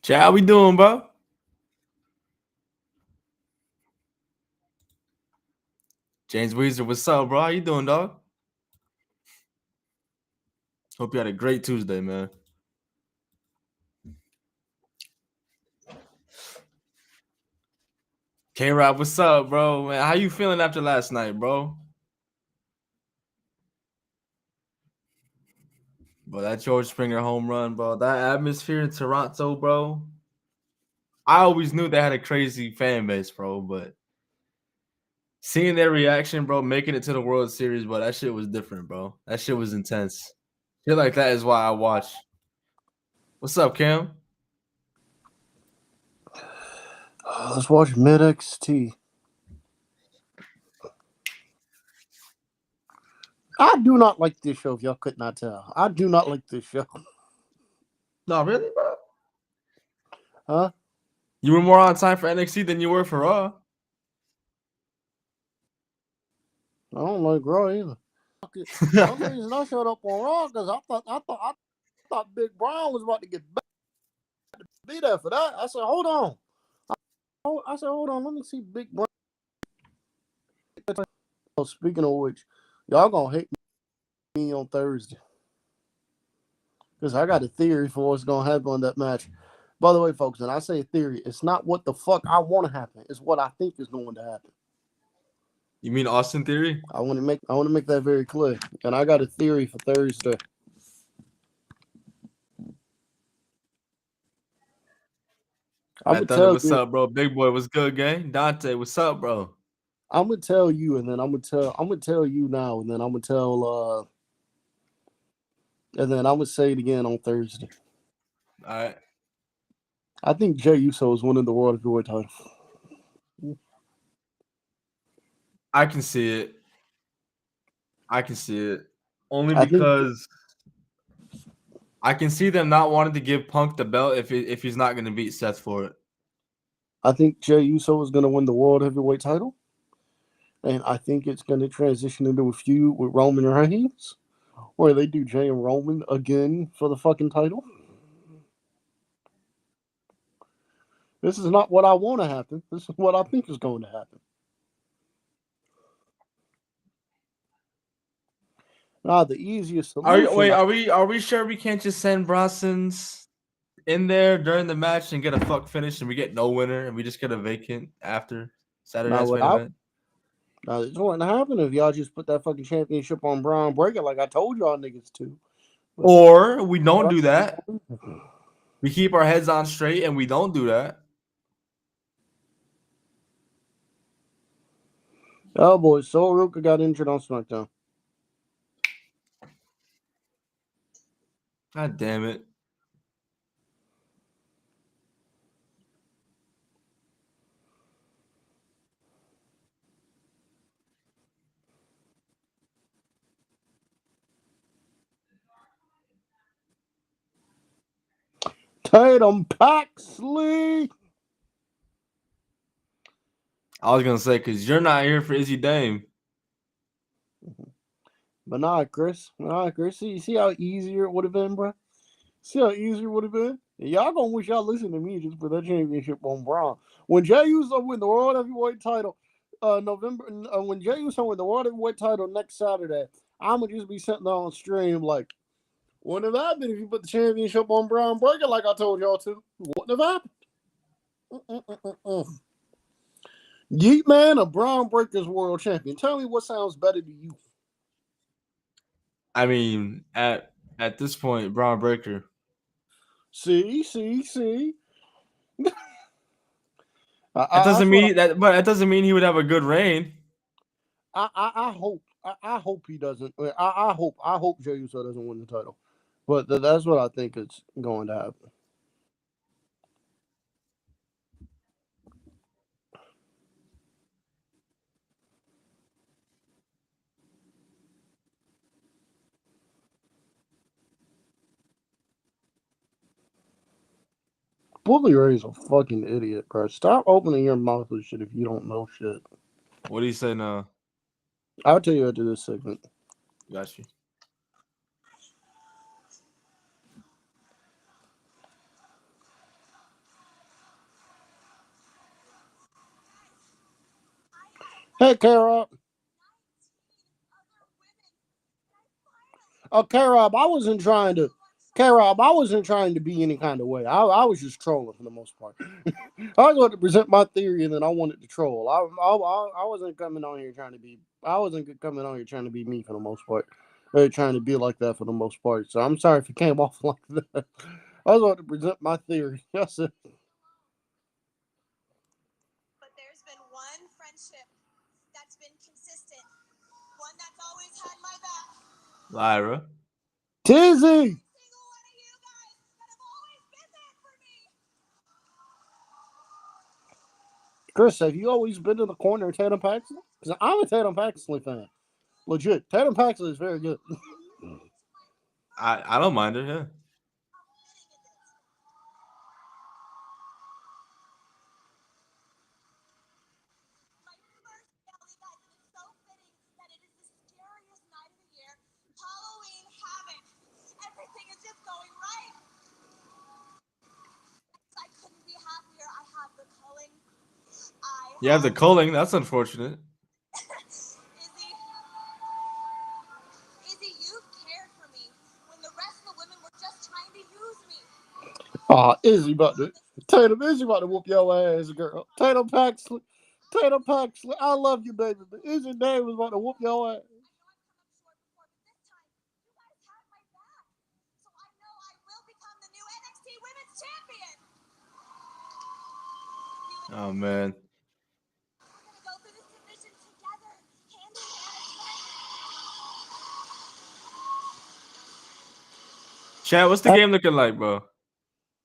Chad, how we doing, bro? James Weezer, what's up, bro? How you doing, dog? Hope you had a great Tuesday, man. K-Rob, what's up, bro? Man, how you feeling after last night, bro? Bro, that George Springer home run, bro. That atmosphere in Toronto, bro. I always knew they had a crazy fan base, bro, but seeing their reaction, bro, making it to the World Series, bro, that shit was different, bro. That shit was intense. Shit like that is why I watch. What's up, Cam? Let's watch Mid XT. I do not like this show, if y'all could not tell. I do not like this show. No, really, bro? Huh? You were more on time for NXT than you were for Raw. I don't like Raw either. The only reason I showed up on Raw because I thought Big Brown was about to get back to be there for that. I said, hold on. Hold on, let me see Big Brown. Oh, speaking of which, y'all gonna hate me on Thursday. Because I got a theory for what's gonna happen on that match. By the way, folks, when I say theory, it's not what the fuck I want to happen. It's what I think is going to happen. You mean Austin Theory? I want to make that very clear. And I got a theory for Thursday. Matt Thunder, what's up, bro? Big boy, what's good, gang? Dante, what's up, bro? I'm gonna tell you, and then I'm gonna tell you now, and then I'm gonna say it again on Thursday. All right. I think Jey Uso is winning the World Heavyweight title. I can see it. Only because I can see them not wanting to give Punk the belt if he's not going to beat Seth for it. I think Jey Uso is going to win the World Heavyweight title, and I think it's going to transition into a feud with Roman Reigns, where they do Jey and Roman again for the fucking title. This is not what I want to happen. This is what I think is going to happen. Now, the easiest solution. Are we sure we can't just send Bronson's in there during the match and get a fuck finish and we get no winner and we just get a vacant after Saturday's main event? Now, this wouldn't happen if y'all just put that fucking championship on Braun Breaker like I told y'all niggas to. Or we don't do that. We keep our heads on straight and we don't do that. Oh boy, Sol Ruka got injured on SmackDown. God damn it. Tatum Paxley. I was gonna say because you're not here for Izzy Dame. But nah, Chris. See how easier it would have been, bro? See how easier it would have been? Y'all gonna wish y'all listened to me just put that championship on Braun. When Jey Uso win the World Heavyweight title, when Jey Uso win the World Heavyweight title next Saturday, I'ma just be sitting there on stream like, wouldn't have happened if you put the championship on Braun Breaker like I told y'all to. Wouldn't have happened. Yeet Man or Braun Breaker's world champion? Tell me what sounds better to you. I mean, at this point, Braun Breaker. See. That doesn't mean that, but that doesn't mean he would have a good reign. I hope he doesn't. I hope Jey Uso doesn't win the title, but that's what I think is going to happen. Bully Ray's a fucking idiot, bro. Stop opening your mouth with shit if you don't know shit. What do you say now? I'll tell you after this segment. Got you. Hey, K-Rob. Oh, K-Rob, I wasn't trying to. K-Rob, I wasn't trying to be any kind of way. I was just trolling for the most part. I wanted to present my theory, and then I wanted to troll. I wasn't coming on here trying to be. I wasn't coming on here trying to be me for the most part. Trying to be like that for the most part. So I'm sorry if it came off like that. I was wanting to present my theory. That's it. But there's been one friendship that's been consistent, one that's always had my back. Lyra. Tizzy. Single one of you guys that have always been there for me. Chris, have you always been in the corner of Tatum Paxley? Because I'm a Tatum Paxley fan. Legit. Tatum Paxley is very good. I don't mind her. Yeah. My first family, guys, and it's so fitting that it is the scariest night of the year. Halloween Havoc. Everything is just going right. I couldn't be happier. I have the culling. You have the culling. That's unfortunate. Izzy, you cared for me when the rest of the women were just trying to use me. Izzy about to Izzy about to whoop your ass, girl. Tatum Paxley. Tatum Paxley. I love you, baby. But Izzy Dave was about to whoop your ass. Oh man. Chad, what's the game looking like, bro?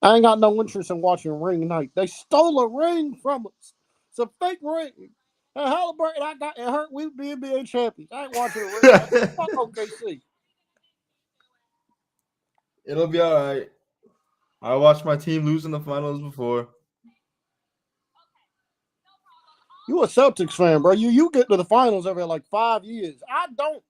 I ain't got no interest in watching Ring Night. They stole a ring from us. It's a fake ring. And Halliburton, I got it hurt. We be NBA champions. I ain't watching a Ring Night. Fuck OKC. It'll be all right. I watched my team lose in the finals before. You a Celtics fan, bro. You get to the finals every like 5 years. I don't.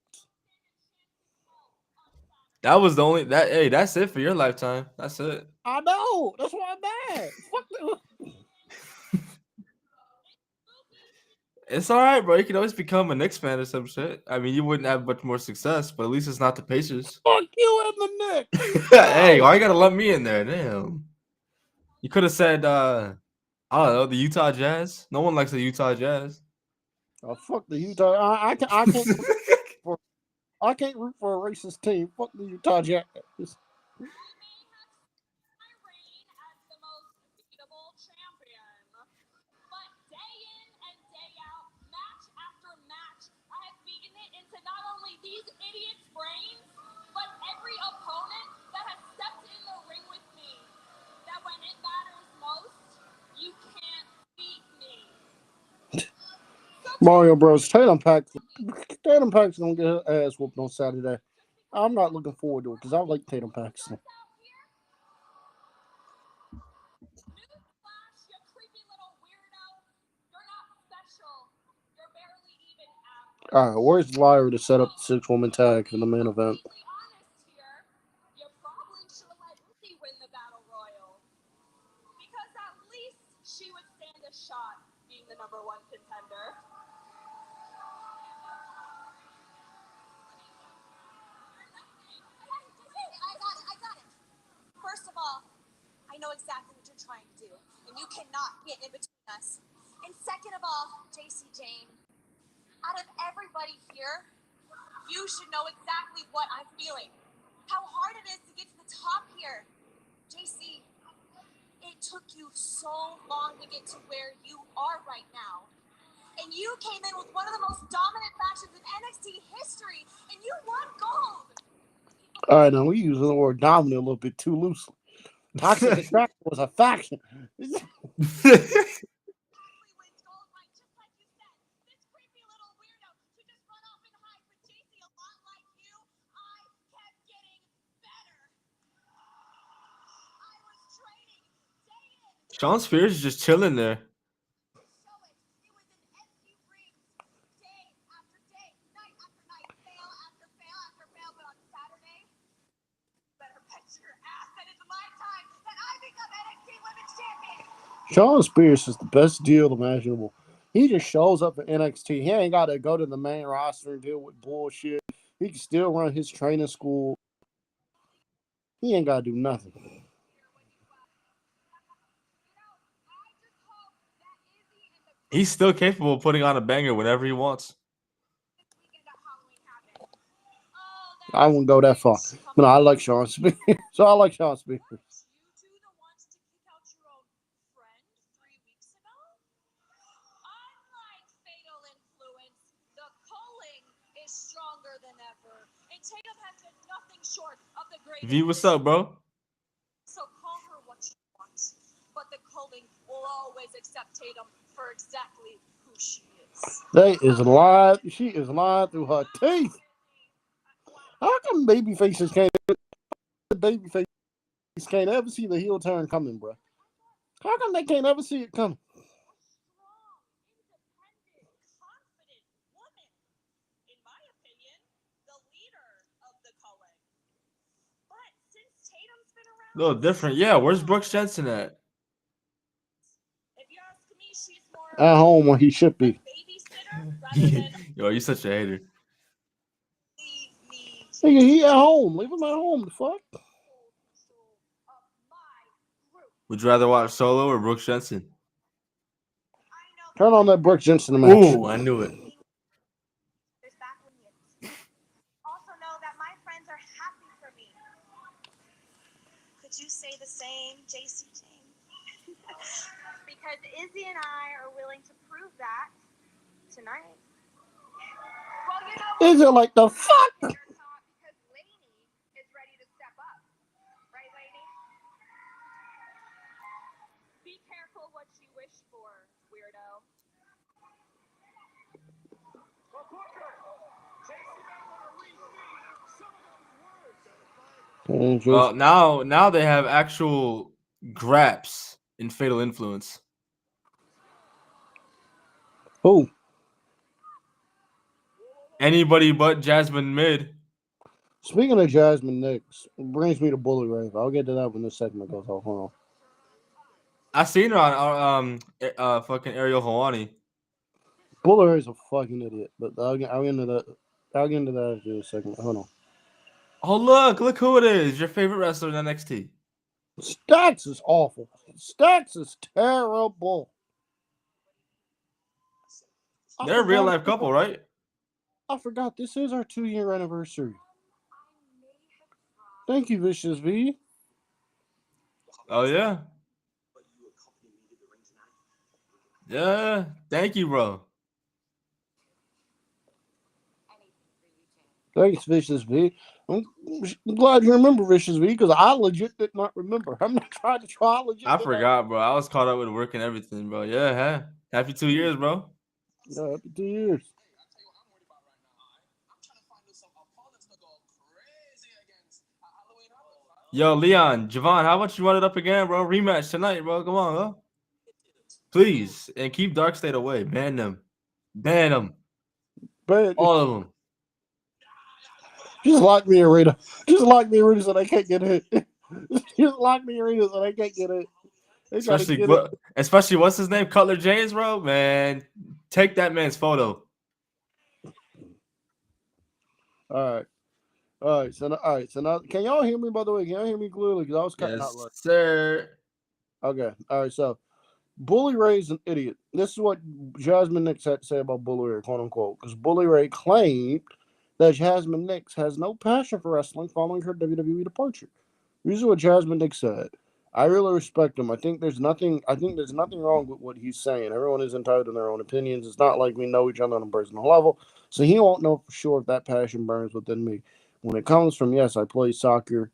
That was the only that. Hey, that's it for your lifetime. That's it. I know. That's why I'm mad. Fuck that. It's all right, bro. You can always become a Knicks fan or some shit. I mean, you wouldn't have much more success, but at least it's not the Pacers. Fuck you and the Knicks. Hey, why you gotta lump me in there? Damn. You could have said, I don't know, the Utah Jazz. No one likes the Utah Jazz. Oh, fuck the Utah. I can't root for a racist team. Fuck the Utah Jazz. These idiots' brains, but every opponent that has stepped in the ring with me, that when it matters most, you can't beat me. Mario Bros. Tatum Paxley gonna get her ass whooped on Saturday. I'm not looking forward to it because I like Tatum Paxley. All right, where's Lyra to set up the 6-woman tag for the main event? You probably should have let Izzy win the battle royal, because at least she would stand a shot being the #1 contender. I got it. First of all, I know exactly what you're trying to do, and you cannot get in between us. And second of all, JC Jane, out of everybody here, you should know exactly what I'm feeling. How hard it is to get to the top here. JC, it took you so long to get to where you are right now. And you came in with one of the most dominant factions in NXT history, and you won gold. All right, now we using the word dominant a little bit too loosely. Toxic Attraction was a faction. Sean Spears is just chilling there. Sean Spears is the best deal imaginable. He just shows up at NXT. He ain't got to go to the main roster and deal with bullshit. He can still run his training school. He ain't got to do nothing. He's still capable of putting on a banger whenever he wants. I wouldn't go that far. But no, I like Sean Spears. So I like Sean Spears. You two the ones to kick out your own friend 3 weeks ago? Unlike Fatal Influence, the culling is stronger than ever. And Tatum has been nothing short of the greatest. V, what's up, bro? So call her what you want. But the culling will always accept Tatum for exactly who she is. They is lying. She is lying through her teeth. How come babyfaces can't ever see the heel turn coming, bro? How come they can't ever see it coming? Strong, independent, confident woman. In my opinion, the leader of the culling. But since Tatum's been around, A little different. Yeah, where's Brooks Jensen at? if you ask me, she's more At home when he should be. babysitter rather than Yo, you such a hater. leave me Nigga, he at home. Leave him at home. The fuck? control of my group. Would you rather watch Solo or Brooks Jensen? I know Turn on that Brooks Jensen match. Ooh, I knew it. there's back when you also know that my friends are happy for me. Could you say the same, JC Jane? Because Izzy and I are willing to prove that tonight. Well, you know, Is it like the fuck? because Lainey is ready to step up. Right, Lainey? Be careful what you wish for, weirdo. Well, now they have actual graps in Fatal Influence. Who? Anybody but Jasmine Mid. Speaking of Jasmine Nix, it brings me to Bully Ray. I'll get to that when this segment goes off. Hold on. I seen her on fucking Ariel Hawani. Bully Ray's a fucking idiot, but I'll get into that. I'll get into that after this segment. Hold on. Oh look who it is! Your favorite wrestler in NXT. Stacks is awful. Stacks is terrible. They're a real life couple, right? I forgot this is our 2-year anniversary. Thank you, Vicious V. Oh yeah. Yeah, thank you, bro. Thanks, Vicious V. I'm glad you remember Vicious V because I legit did not remember. I'm not trying to try legit. I forgot, bro. I was caught up with work and everything, bro. Yeah, huh? Happy 2 years, bro. Yeah, happy 2 years. Yo, Leon, Javon, how about you run it up again, bro? Rematch tonight, bro. Come on, huh? Please. And keep Dark State away. Ban them. Ban them. But All of them. just lock me in arena. Just lock me in arena so they can't get hit. Just lock me in arena so they can't get it. They Especially what's his name? Cutler James, bro. Man, take that man's photo. All right. So now, can y'all hear me? By the way, can y'all hear me clearly? Because I was cutting out. Yes, sir. Okay. All right. So, Bully Ray's an idiot. This is what Jasmine Nix had to say about Bully Ray, quote unquote. Because Bully Ray claimed that Jasmine Nix has no passion for wrestling following her WWE departure. This is what Jasmine Nix said. I really respect him. I think there's nothing wrong with what he's saying. Everyone is entitled to their own opinions. It's not like we know each other on a personal level, so he won't know for sure if that passion burns within me. When it comes from, yes, I played soccer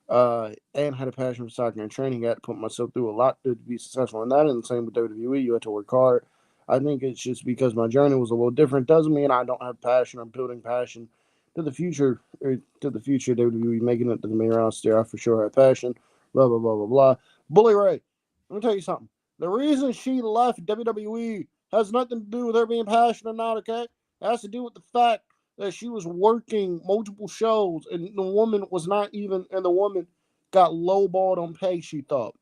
and had a passion for soccer and training. I had to put myself through a lot to be successful in that. And the same with WWE. You had to work hard. I think it's just because my journey was a little different. Doesn't mean I don't have passion. I'm building passion to the future. WWE making it to the main roster. I for sure have passion. Blah, blah, blah, blah, blah. Bully Ray, let me tell you something. The reason she left WWE has nothing to do with her being passionate or not, okay? It has to do with the fact that she was working multiple shows and the woman got lowballed on pay, she thought.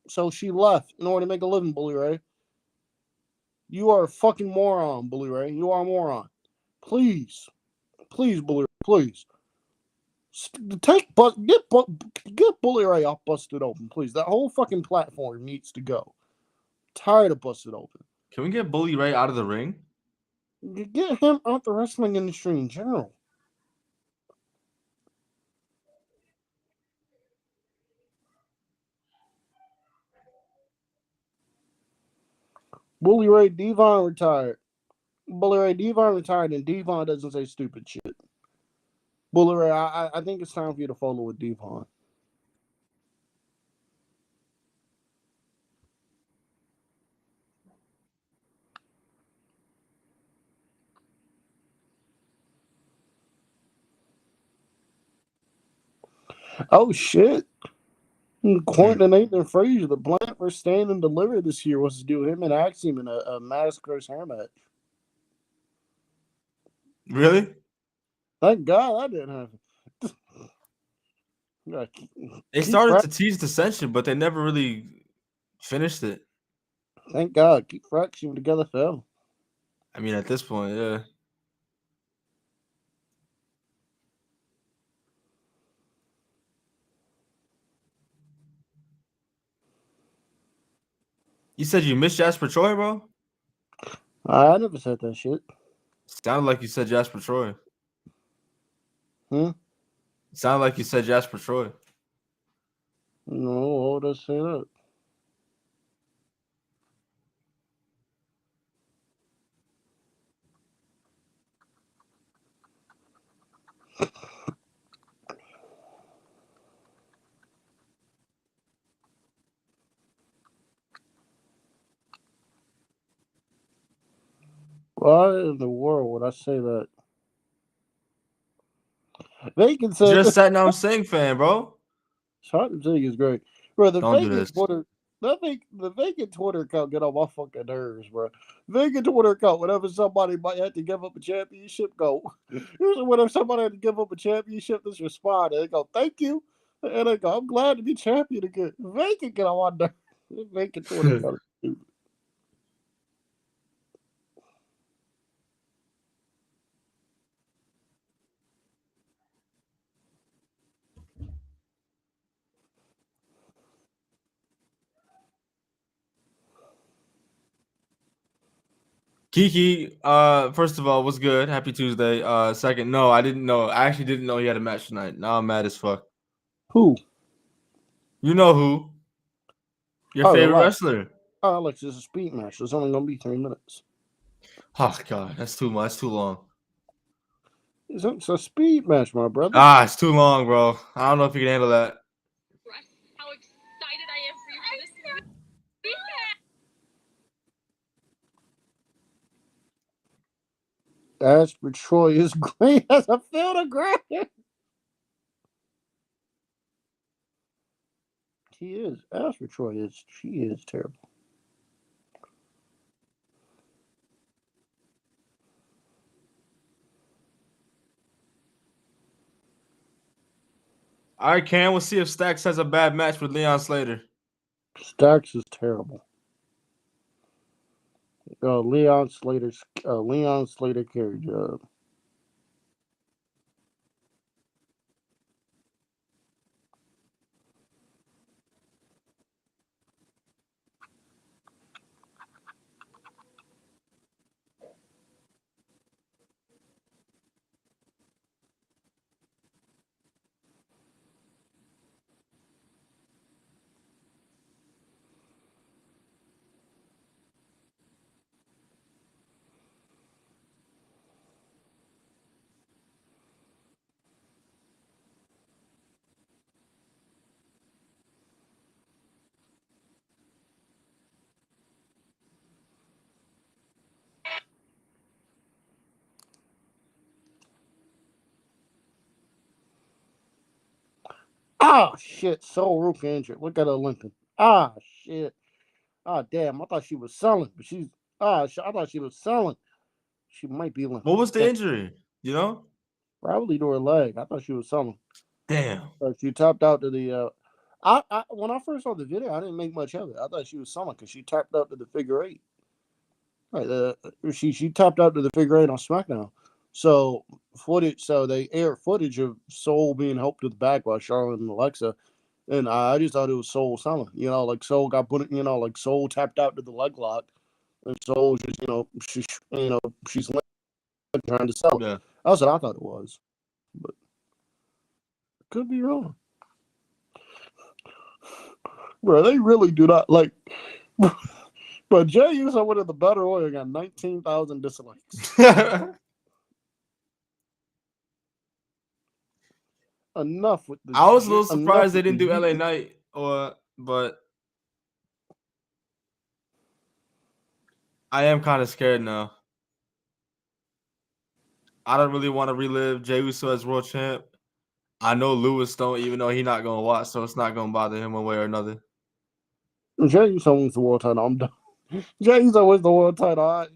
So she left in order to make a living, Bully Ray. You are a fucking moron, Bully Ray. You are a moron. Please, Bully Ray, please. Get Bully Ray off Busted Open, please. That whole fucking platform needs to go. Tired of Busted Open. Can we get Bully Ray out of the ring? Get him out the wrestling industry in general. Bully Ray Devon retired. Bully Ray Devon retired, and Devon doesn't say stupid shit. Bully Ray, I think it's time for you to follow with Devon. Oh shit! Quentin and Nathan Frazier, the plan for Stand and Deliver this year was to do him and Axiom in a Massacre's hair match. Really? Thank God that didn't happen. They started to tease dissension, but they never really finished it. Thank God. Keep Fraction together, Phil. I mean, at this point, yeah. You said you missed Jasper Troy, bro? I never said that shit. Sounded like you said Jasper Troy. Hmm? Sounded like you said Jasper Troy. No, why would I say that? Why in the world would I say that? Vacant said Just sat down saying fan, bro. Shot Zig is great. Bro, the Don't do vacant this. Twitter the vacant Twitter account get on my fucking nerves, bro. Vacant Twitter account, whenever somebody might have to give up a championship, go. Usually whenever somebody had to give up a championship, just respond and they go, thank you. And they go, I'm glad to be champion again. Vacant get on my nerves. Vacant Twitter account is stupid. Kiki, first of all, what's good? Happy Tuesday. Second, no, I didn't know. I actually didn't know he had a match tonight. Now I'm mad as fuck. Who? You know who? Your favorite wrestler. Oh, Alex, it's a speed match. It's only gonna be 3 minutes. Oh god, that's too much. That's too long. It's a speed match, my brother. Ah, it's too long, bro. I don't know if you can handle that. How excited I am for you for this. Asper Troy is great as a field of grass. He is. Asper Troy is. She is terrible. All right, Cam, we'll see if Stacks has a bad match with Leon Slater. Stacks is terrible. Leon Slater carry job. Ah, shit. Soul Rook injured. Look at her limping. Ah, shit. Ah, damn. I thought she was selling, but she's. I thought she was selling. She might be limping. What was the injury? You know? Probably to her leg. I thought she was selling. Damn. But she tapped out to the. When I first saw the video, I didn't make much of it. I thought she was selling because she tapped out to the figure 8. Right, she tapped out to the figure eight on SmackDown. So they aired footage of Soul being helped to the back by Charlotte and Alexa, and I just thought it was Soul selling. Like Soul got put, like Soul tapped out to the leg lock, and Soul just, she's trying to sell it. Yeah. That's what I thought it was, but could be wrong. Bro, they really do not like. But Jay Uso went in the better order, got 19,000 dislikes. Enough with the. I was a little surprised they didn't do LA Knight, but I am kind of scared now. I don't really want to relive Jey Uso as world champ. I know Lewis don't, even though he's not gonna watch, so it's not gonna bother him one way or another. Jey Uso wins the world title. I'm done. Jey Uso wins the world title.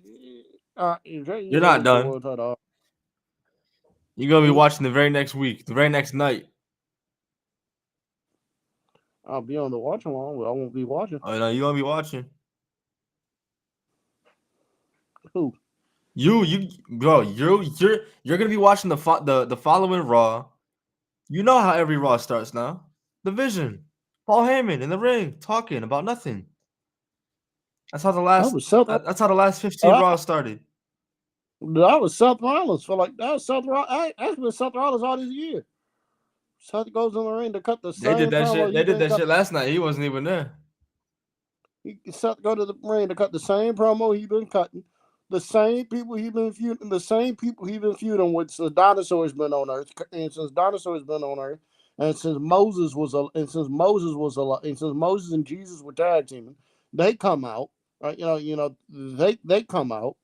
You're not done. You're gonna be watching the very next week, the very next night. I'll be on the watch along, but I won't be watching. Oh no, you're gonna be watching. Who? You, bro. You're gonna be watching the following Raw. You know how every Raw starts now. The Vision, Paul Heyman in the ring talking about nothing. That's how the last. That's how the last 15 Raw started. That was Seth Rollins for like that was Seth Rollins. That's been Seth Rollins all this year. Seth goes in the ring to cut the same. They did that shit. They did that shit last night. He wasn't even there. Seth go to the ring to cut the same promo he been cutting. The same people he been feuding. The same people he been feuding with since Dinosaur's been on Earth. And since Dinosaur's been on Earth, and since Moses and Jesus were tag teaming, they come out. Right? They come out.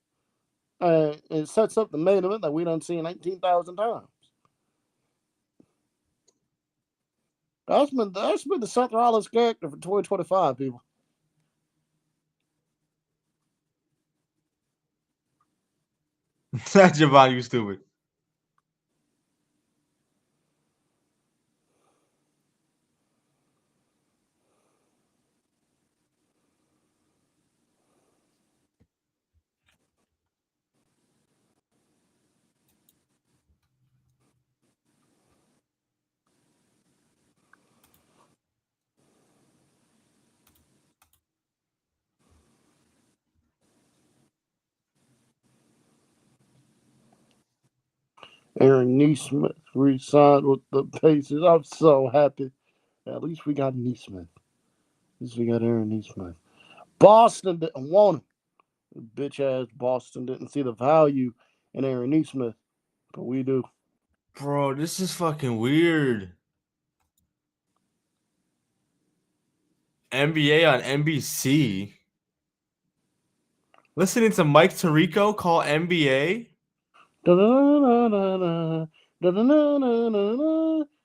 And it sets up the main event that we done seen 19,000 times. That's been the Seth Rollins character for 2025, people. That's Javon, you stupid. Aaron Neesmith re-signed with the Pacers. I'm so happy. At least we got Neesmith. At least we got Aaron Neesmith. Boston didn't want him. Bitch ass Boston didn't see the value in Aaron Neesmith, but we do. Bro, this is fucking weird. NBA on NBC. Listening to Mike Tirico call NBA.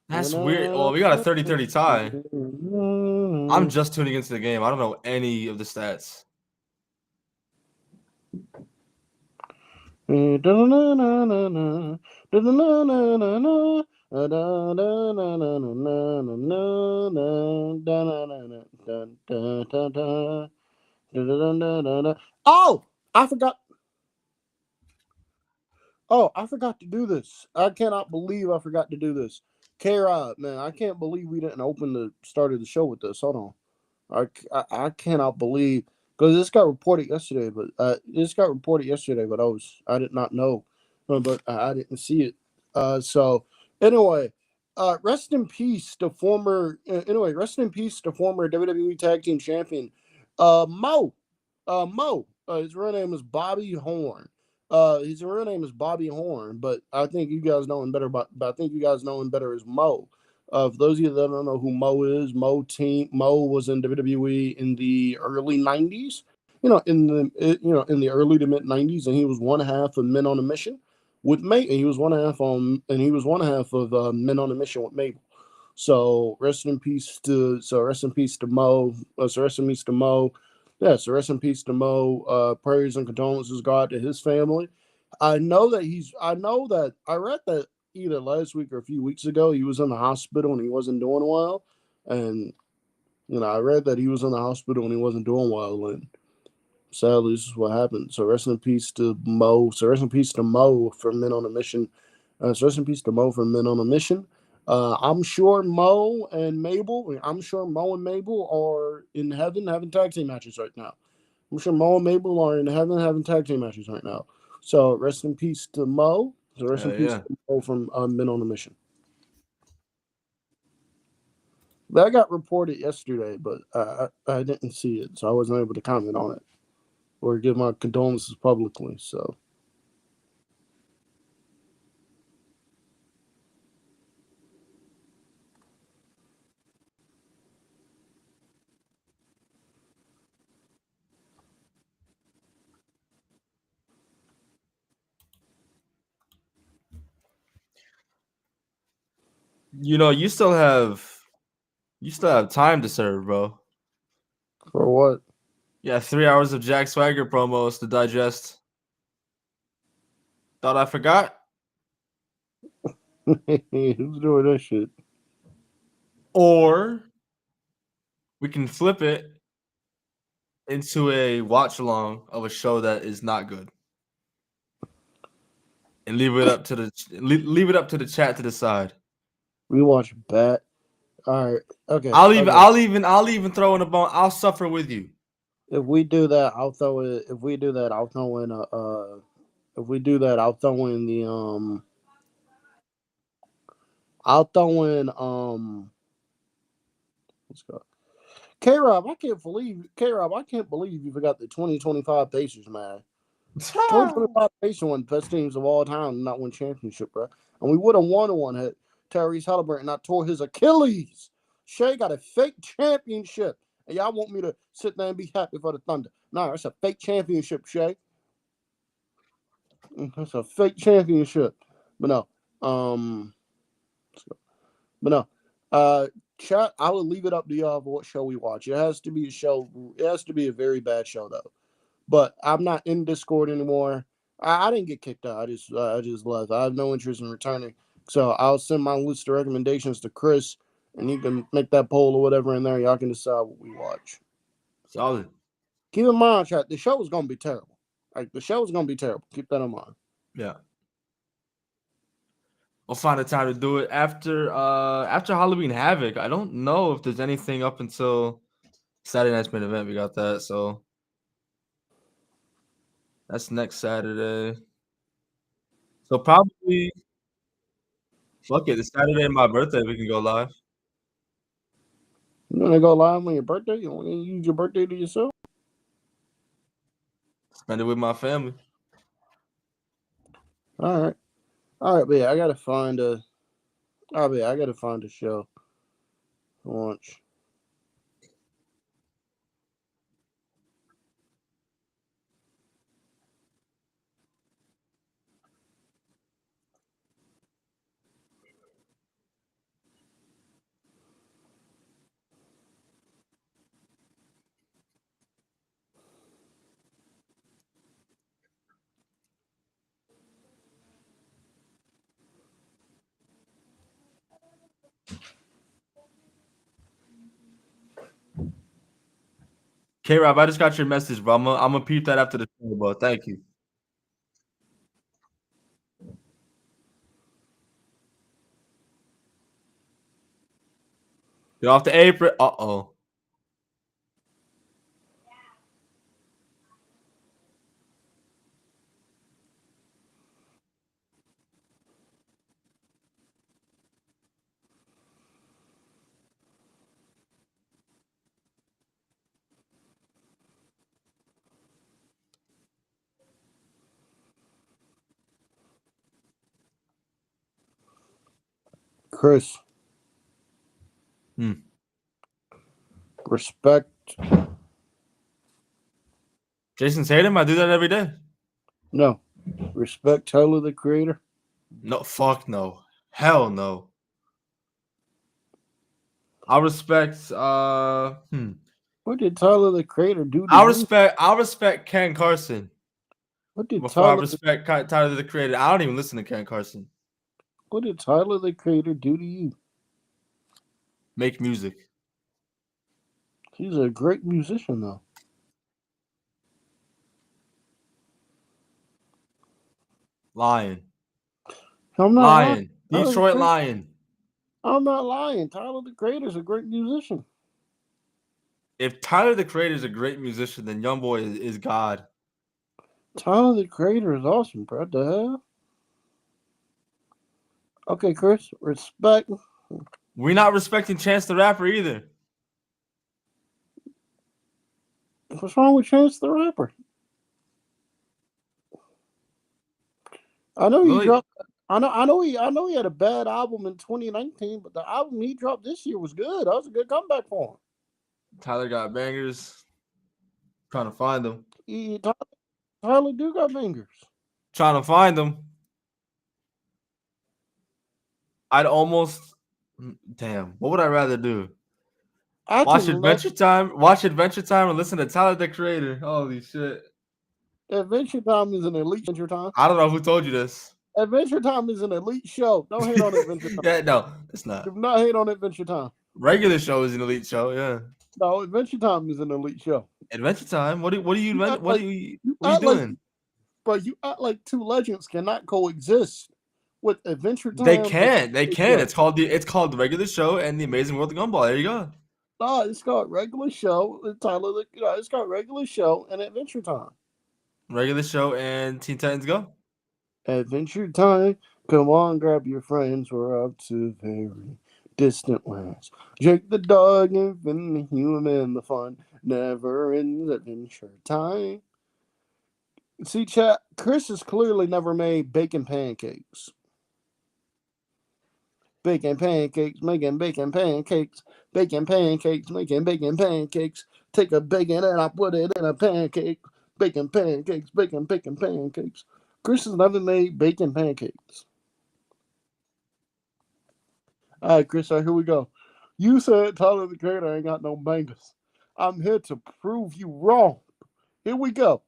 That's weird. Well, we got a 30-30 tie. I'm just tuning into the game. I don't know any of the stats. Oh, I forgot. Oh, I forgot to do this. I cannot believe I forgot to do this. K-Rod, man, I can't believe we didn't open the start of the show with this. Hold on. I cannot believe, because this got reported yesterday, but I did not know, but I didn't see it. So anyway, rest in peace to former WWE Tag Team Champion, Mo. His real name is Bobby Horn. His real name is Bobby Horn, but I think you guys know him better. But I think you guys know him better as Mo. For those of you that don't know who Mo is, Mo was in WWE in the early '90s. In the early to mid '90s, and he was one half of Men on a Mission with Mabel. He was one half of Men on a Mission with Mabel. So rest in peace to Mo. Rest in peace to Mo. Yeah, so rest in peace to Mo. Prayers and condolences, God, to his family. I read that either last week or a few weeks ago, he was in the hospital and he wasn't doing well. And, I read that he was in the hospital and he wasn't doing well. And Sadly, this is what happened. So rest in peace to Mo. So rest in peace to Mo for Men on a Mission. So rest in peace to Mo for Men on a Mission. I'm sure Mo and Mabel. I'm sure Mo and Mabel are in heaven having tag team matches right now. I'm sure Mo and Mabel are in heaven having tag team matches right now. So rest in peace to Mo. So rest in peace Yeah. to Mo from Men on a Mission. That got reported yesterday, but I didn't see it, so I wasn't able to comment on it or give my condolences publicly. So You know, you still have time to serve, bro. for what? Yeah, 3 hours of Jack Swagger promos to digest. Thought I forgot? Who's doing that shit? Or we can flip it into a watch along of a show that is not good. And leave it up to the chat to decide. We watch Bat. All right. Okay. I'll even throw in a bone. I'll suffer with you. If we do that, I'll throw it. If we do that, I'll throw in a. If we do that, I'll throw in the I'll throw in Let's go. K-Rob, I can't believe you forgot the 2025 Pacers, man. 2025 Pacers won best teams of all time and not win championship, bro. And we would have won one had Tyrese Halliburton not tore his Achilles. Shea got a fake championship. And y'all want me to sit there and be happy for the Thunder. No, it's a fake championship, Shea. It's a fake championship. But no. But no. Chat, I would leave it up to y'all for what show we watch. It has to be a show. It has to be a very bad show, though. But I'm not in Discord anymore. I didn't get kicked out. I just left. I have no interest in returning. So I'll send my list of recommendations to Khris, and you can make that poll or whatever in there. Y'all can decide what we watch. Solid. Keep in mind, chat, the show is gonna be terrible. Like the show is gonna be terrible. Keep that in mind. Yeah. We'll find a time to do it after Halloween Havoc. I don't know if there's anything up until Saturday night's main event. We got that, so that's next Saturday. So probably fuck it. It's Saturday and my birthday. We can go live. You wanna go live on your birthday? You wanna use your birthday to yourself? Spend it with my family. All right. But yeah, I gotta find a show to watch. K-Rob, I just got your message, bro. I'm gonna peep that after the show, bro. Thank you. Get off the apron. Uh-oh. Khris, respect. Jason Tatum, I do that every day. No, respect Tyler the Creator. No, fuck no. Hell no. I respect What did Tyler the Creator do to you? I respect Ken Carson What did before I Tyler? respect Tyler the Creator. I don't even listen to Ken Carson. What did Tyler the Creator do to you? Make music. He's a great musician, though. Lion. I'm not lying. Lion. Detroit Lion. I'm not lying. Tyler the Creator's a great musician. If Tyler the Creator is a great musician, then YoungBoy is God. Tyler the Creator is awesome, bro. The hell? Okay, Chris, respect. We're not respecting Chance the Rapper either. What's wrong with Chance the Rapper? I know he Really? dropped. I know he had a bad album in 2019, but the album he dropped this year was good. That was a good comeback for him. Tyler got bangers. Trying to find them. Tyler do got bangers. Trying to find them. I'd almost. Damn. What would I rather do? Watch Adventure Time and listen to Tyler the Creator. Holy shit. Adventure Time is an elite Adventure Time. I don't know who told you this. Adventure Time is an elite show. Don't hate on Adventure Time. Yeah, no, it's not. Do not hate on Adventure Time. Regular show is an elite show, yeah. No, Adventure Time is an elite show. Adventure Time? What are you doing? But you act like two legends cannot coexist with Adventure Time. They can. It's called the regular show and the Amazing World of Gumball. There you go. No, it's called regular show. It's called regular show and Adventure Time. Regular show and Teen Titans Go. Adventure Time. Come on, grab your friends. We're up to very distant lands. Jake the dog and Finn the human. The fun never ends. Adventure Time. See, chat. Chris has clearly never made bacon pancakes. Bacon pancakes, making bacon pancakes. Bacon pancakes, making bacon pancakes. Take a bacon and I put it in a pancake. Bacon pancakes, bacon pancakes. Chris has never made bacon pancakes. All right, Chris, here we go. You said Tyler the Creator ain't got no bangers. I'm here to prove you wrong. Here we go.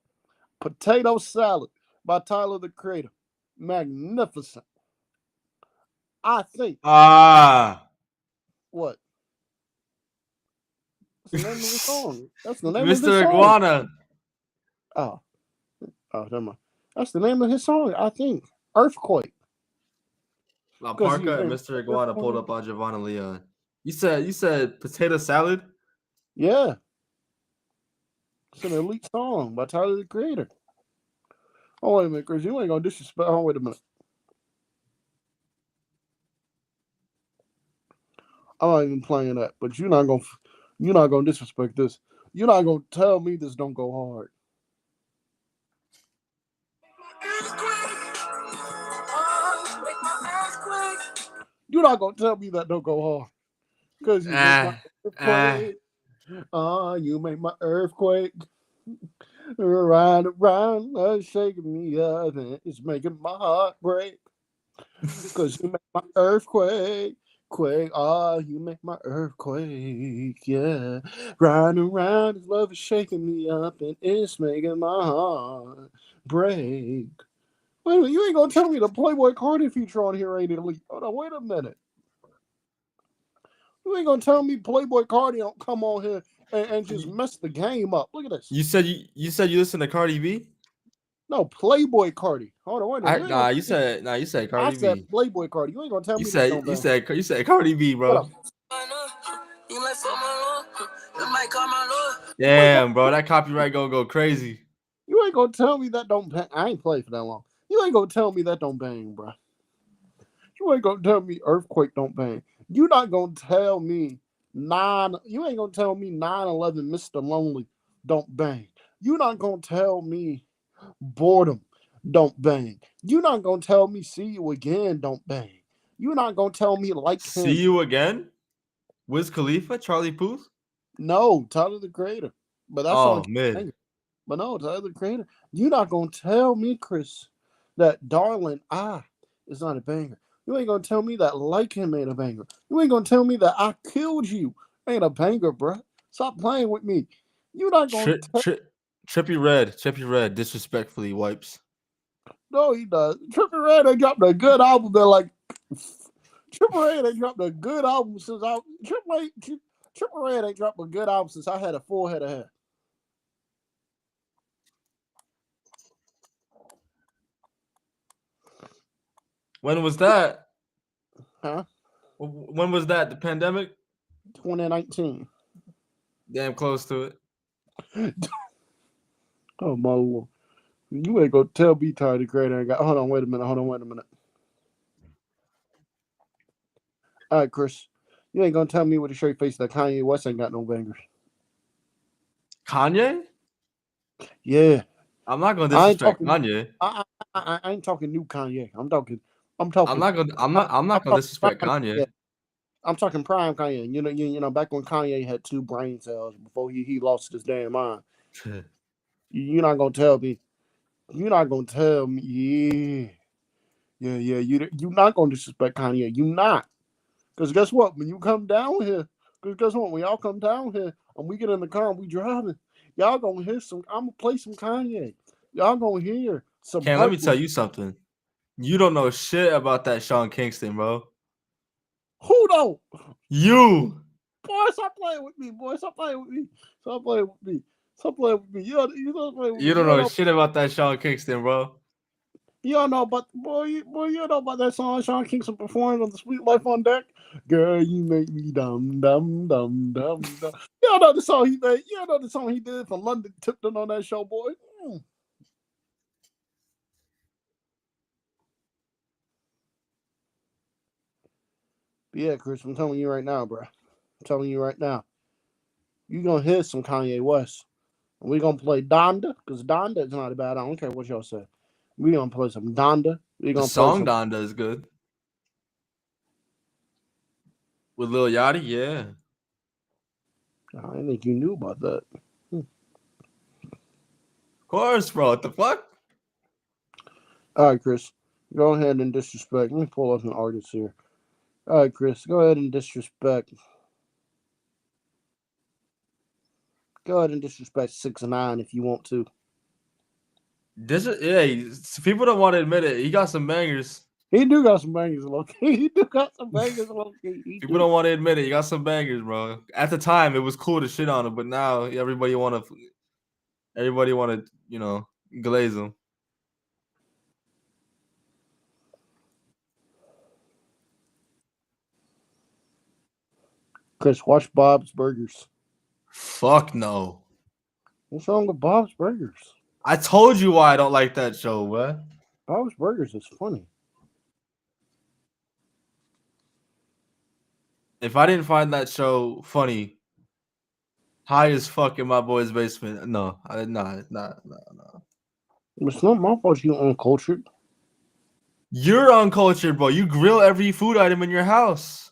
Potato Salad by Tyler the Creator. Magnificent. I think. What? That's the name of the song. That's the name of the song. Mr. Iguana. Oh, never mind. That's the name of his song, I think. Earthquake. La Parka and Mr. Iguana pulled up on Giovanna Leon. You said Potato Salad? Yeah. It's an elite song by Tyler the Creator. Oh, wait a minute, Chris. You ain't gonna disrespect. Oh, wait a minute. I'm not even playing that, but you're not gonna disrespect this. You're not gonna tell me this don't go hard. You're not gonna tell me that don't go hard. Because you make my earthquake. You make my earthquake. Around, shaking me up, and it's making my heart break. Because you make my earthquake. You make my earthquake, yeah. Riding around, his love is shaking me up, and it's making my heart break. Wait a minute, you ain't gonna tell me the Playboy Cardi feature on here ain't elite. Hold on, wait a minute. You ain't gonna tell me Playboy Cardi don't come on here and just mess the game up. Look at this. You said you listen to Cardi B? No, Playboy Cardi. Hold on, wait a minute. You said Cardi B. I said Playboy Cardi. You ain't gonna tell me you said Cardi B, bro. Damn, bro, that copyright gonna go crazy. You ain't gonna tell me that don't bang. I ain't played for that long. You ain't gonna tell me that don't bang, bro. You ain't gonna tell me Earthquake don't bang. You not gonna tell me You ain't gonna tell me 9/11 Mr. Lonely don't bang. You not gonna tell me Boredom don't bang. You not gonna tell me See You Again don't bang. You not gonna tell me Like Him. See You Again? Wiz Khalifa, Charlie Puth? No, Tyler the Creator. But that's man. But no, Tyler the Creator. You not gonna tell me, Chris, that Darling I is not a banger. You ain't gonna tell me that Like Him ain't a banger. You ain't gonna tell me that I Killed You ain't a banger, bruh. Stop playing with me. You not gonna Trippie Redd disrespectfully wipes. No, he does. Trippie Redd ain't dropped a good album that like Trippie Redd ain't dropped a good album since Trippie Redd ain't dropped a good album since I had a full head of hair. When was that? Huh? When was that? The pandemic? 2019. Damn close to it. Oh my lord. You ain't gonna tell me Tyler the Creator ain't got. Hold on, wait a minute. All right, Chris. You ain't gonna tell me with a straight face that Kanye West ain't got no bangers. Kanye? Yeah. I'm not gonna I ain't disrespect talking. Kanye. I ain't talking new Kanye. I'm talking. I'm not gonna disrespect Prime Kanye. Kanye. I'm talking prime Kanye. You know, back when Kanye had 2 brain cells before he lost his damn mind. You're not gonna tell me. You're not gonna tell me. Yeah. You're not gonna disrespect Kanye. You not. Because guess what? When you come down here, because guess what? When y'all come down here and we get in the car and we driving, y'all gonna hear some. I'm gonna play some Kanye. Y'all gonna hear some Ken, let me tell Hurtful. you something. You don't know shit about that Sean Kingston, bro. Who don't? You. Boy, stop playing with me. Boy, stop playing with me. Stop playing with me. Stop playing with me. You don't play with me. You don't know shit about that Sean Kingston, bro. You don't know about you don't know about that song Sean Kingston performed on the Sweet Life on Deck. Girl, you make me dumb. You don't know the song he made. You don't know the song he did for London Tipton on that show, boy. But yeah, Chris, I'm telling you right now, bro. I'm telling you right now. You gonna hear some Kanye West. And we gonna play Donda, because Donda is not bad. I don't care what y'all say. We gonna play some Donda. We The gonna play song some. Donda is good. With Lil Yachty, yeah. I didn't think you knew about that. Of course, bro. What the fuck? All right, Chris. Go ahead and disrespect. Let me pull up an artist here. All right, Chris. Go ahead and disrespect. Go ahead and disrespect 6ix9ine if you want to. People don't want to admit it. He got some bangers. He do got some bangers, low-key. He do got some bangers, low-key. People don't want to admit it. He got some bangers, bro. At the time, it was cool to shit on him, but now everybody want to, glaze him. Chris, watch Bob's Burgers. Fuck no. What's wrong with Bob's Burgers? I told you why I don't like that show, what? Bob's Burgers is funny. If I didn't find that show funny, high as fuck in my boy's basement, no. It's not my fault you uncultured. You're uncultured, bro. You grill every food item in your house.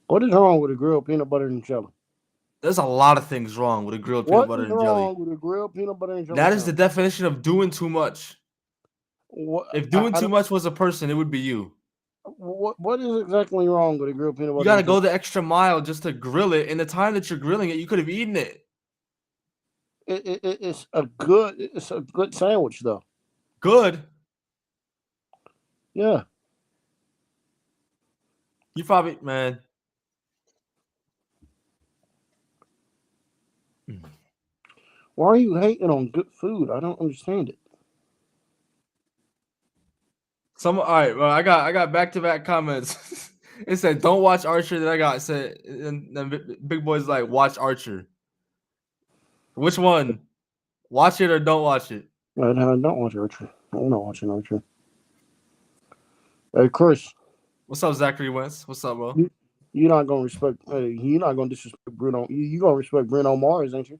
What is wrong with a grilled peanut butter and jelly? There's a lot of things wrong with a grilled peanut butter and jelly. What is wrong with a grilled peanut butter and jelly? That is the definition of doing too much. If doing too much was a person, it would be you. What is exactly wrong with a grilled peanut butter? You got to go the extra mile just to grill it. In the time that you're grilling it, you could have eaten it. It's a good sandwich though. Good. Yeah. You probably, man. Why are you hating on good food? I don't understand it. All right, well, I got back-to-back comments. It said, "Don't watch Archer." That I got said, and then Big Boy's like, "Watch Archer." Which one? Watch it or don't watch it? I don't watch Archer. I'm not watching Archer. Hey, Chris. What's up, Zachary Wentz? What's up, bro? You're not gonna respect. You're not gonna disrespect Bruno. You gonna respect Bruno Mars, ain't you?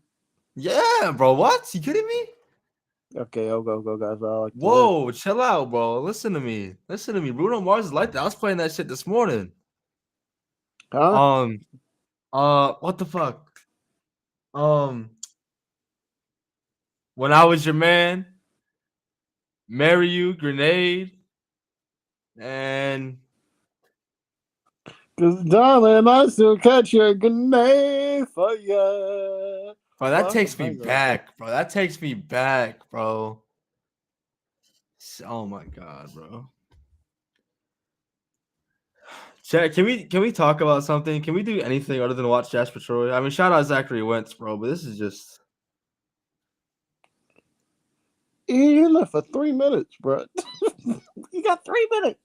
Yeah, bro. What? You kidding me? Okay, I'll go, guys. I like Whoa, chill out, bro. Listen to me. Bruno Mars is like that. I was playing that shit this morning. Huh? What the fuck? When I Was Your Man, Marry You, Grenade, and 'Cause darling, I still catch your grenade for you. Bro, that takes me back, bro. That takes me back, bro. Oh my god, bro. Chat, can we talk about something? Can we do anything other than watch Jasper Troy? I mean, shout out Zachary Wentz, bro, but this is just. You're in there for 3 minutes, bro. You got 3 minutes.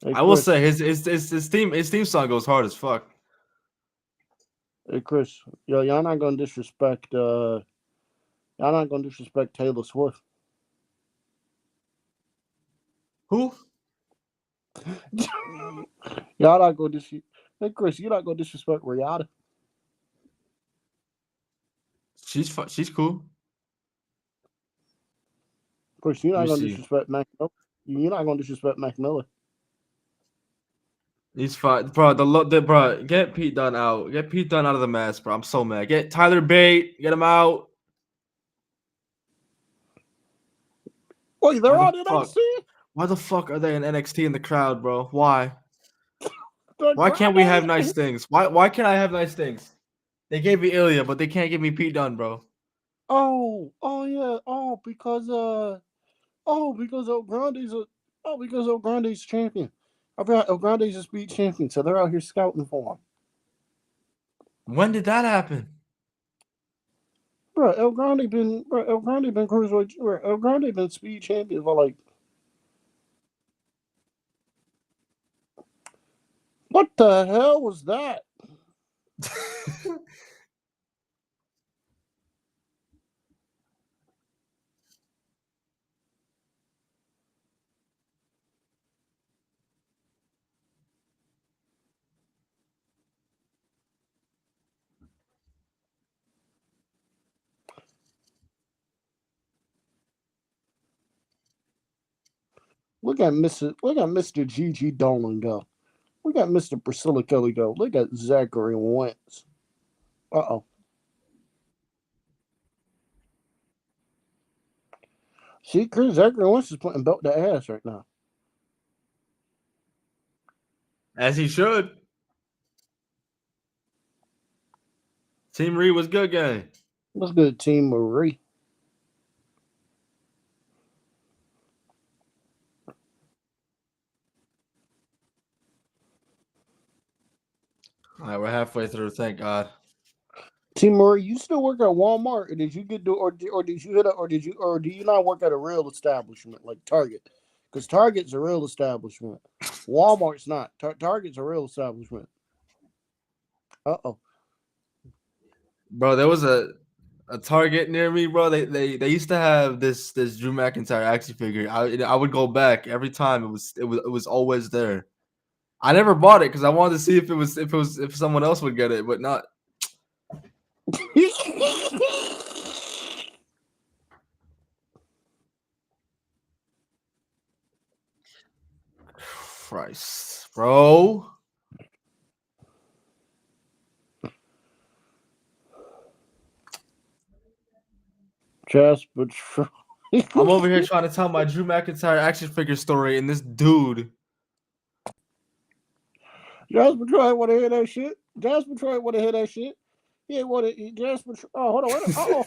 Hey, I will Chris. say his theme song goes hard as fuck. Hey, Chris. Yo, y'all not gonna disrespect. Y'all not gonna disrespect Taylor Swift. Who? Y'all not gonna disrespect. Hey, Chris, you're not gonna disrespect Rihanna. She's cool. Chris, you're Let not me gonna see. disrespect Mac Miller. You're not gonna disrespect Mac Miller. He's fine, bro. Bro, get Pete Dunne out. Get Pete Dunne out of the mess, bro. I'm so mad. Get Tyler Bate. Get him out. Wait, Why they're the on fuck? NXT. Why the fuck are they in NXT in the crowd, bro? Why? The Why can't we have crowd nice ain't. things? Why can't I have nice things? They gave me Ilya, but they can't give me Pete Dunne, bro. Oh yeah. Because El Grande's champion. I forgot El Grande's a speed champion, so they're out here scouting for him. When did that happen? Bro, El Grande been cruiserweight. Bro, El Grande been speed champion for like. What the hell was that? Look at Mr. Gigi Dolan go. Look at Mr. Priscilla Kelly go. Look at Zachary Wentz. Uh-oh. See, Chris Zachary Wentz is putting belt to ass right now. As he should. Team Reed was good, gang. What's good, Team Marie? All right, we're halfway through. Thank God. Team Marie, you still work at Walmart, or did you get to, or did you hit a, or do you not work at a real establishment like Target? Because Target's a real establishment. Walmart's not. Target's a real establishment. Uh-oh. Bro, there was a Target near me, bro. They used to have this Drew McIntyre action figure. I would go back every time. It was always there. I never bought it because I wanted to see if someone else would get it, but not. Christ, bro. Jasper. I'm over here trying to tell my Drew McIntyre action figure story, and this dude. Jasper Troy want to hear that shit. Jasper Troy want to hear that shit. He ain't want to. Jasper. Oh, hold on. Wait, oh.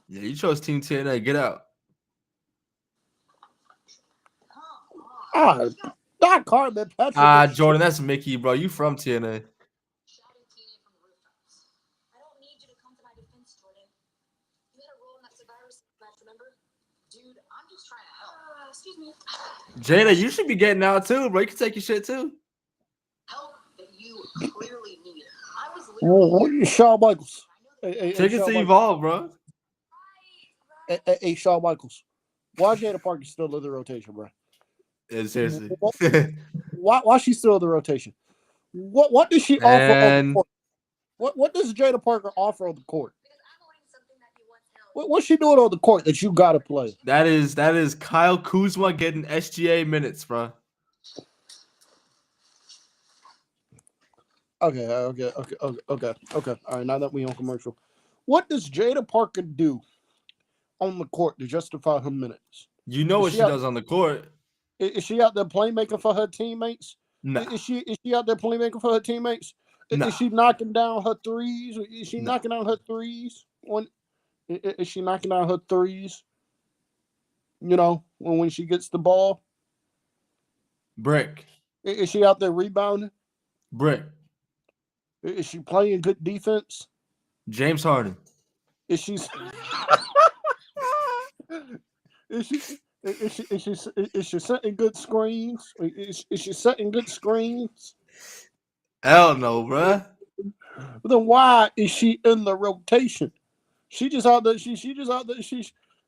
Yeah, you chose Team TNA. Get out. Not Carmen Petrovich. Jordan, that's Mickey, bro. You from TNA? Excuse me. Jada, you should be getting out too, bro. You can take your shit too. Help that you clearly need. I was literally Shawn Michaels. Hey, Tickets Shawn to Michaels. Evolve, bro. Hey, Shawn Michaels. Why Jada Parker still in the rotation, bro? Yeah, seriously. Why she still in the rotation? What does she offer on the court? What does Jada Parker offer on the court? What's she doing on the court that you gotta play? That is Kyle Kuzma getting SGA minutes, bro. Okay. All right, now that we on commercial, what does Jada Parker do on the court to justify her minutes? You know what she does on the court. Is she out there playmaking for her teammates? Nah. Is she out there playmaking for her teammates? Nah. Is she knocking down her threes? Is she Nah. knocking down her threes? Is she knocking down her threes? You know, when she gets the ball? Brick. Is she out there rebounding? Brick. Is she playing good defense? James Harden. Is she Is she is she setting good screens? Is she setting good screens? Hell no, bruh. Then why is she in the rotation? She just out there. She just out there. She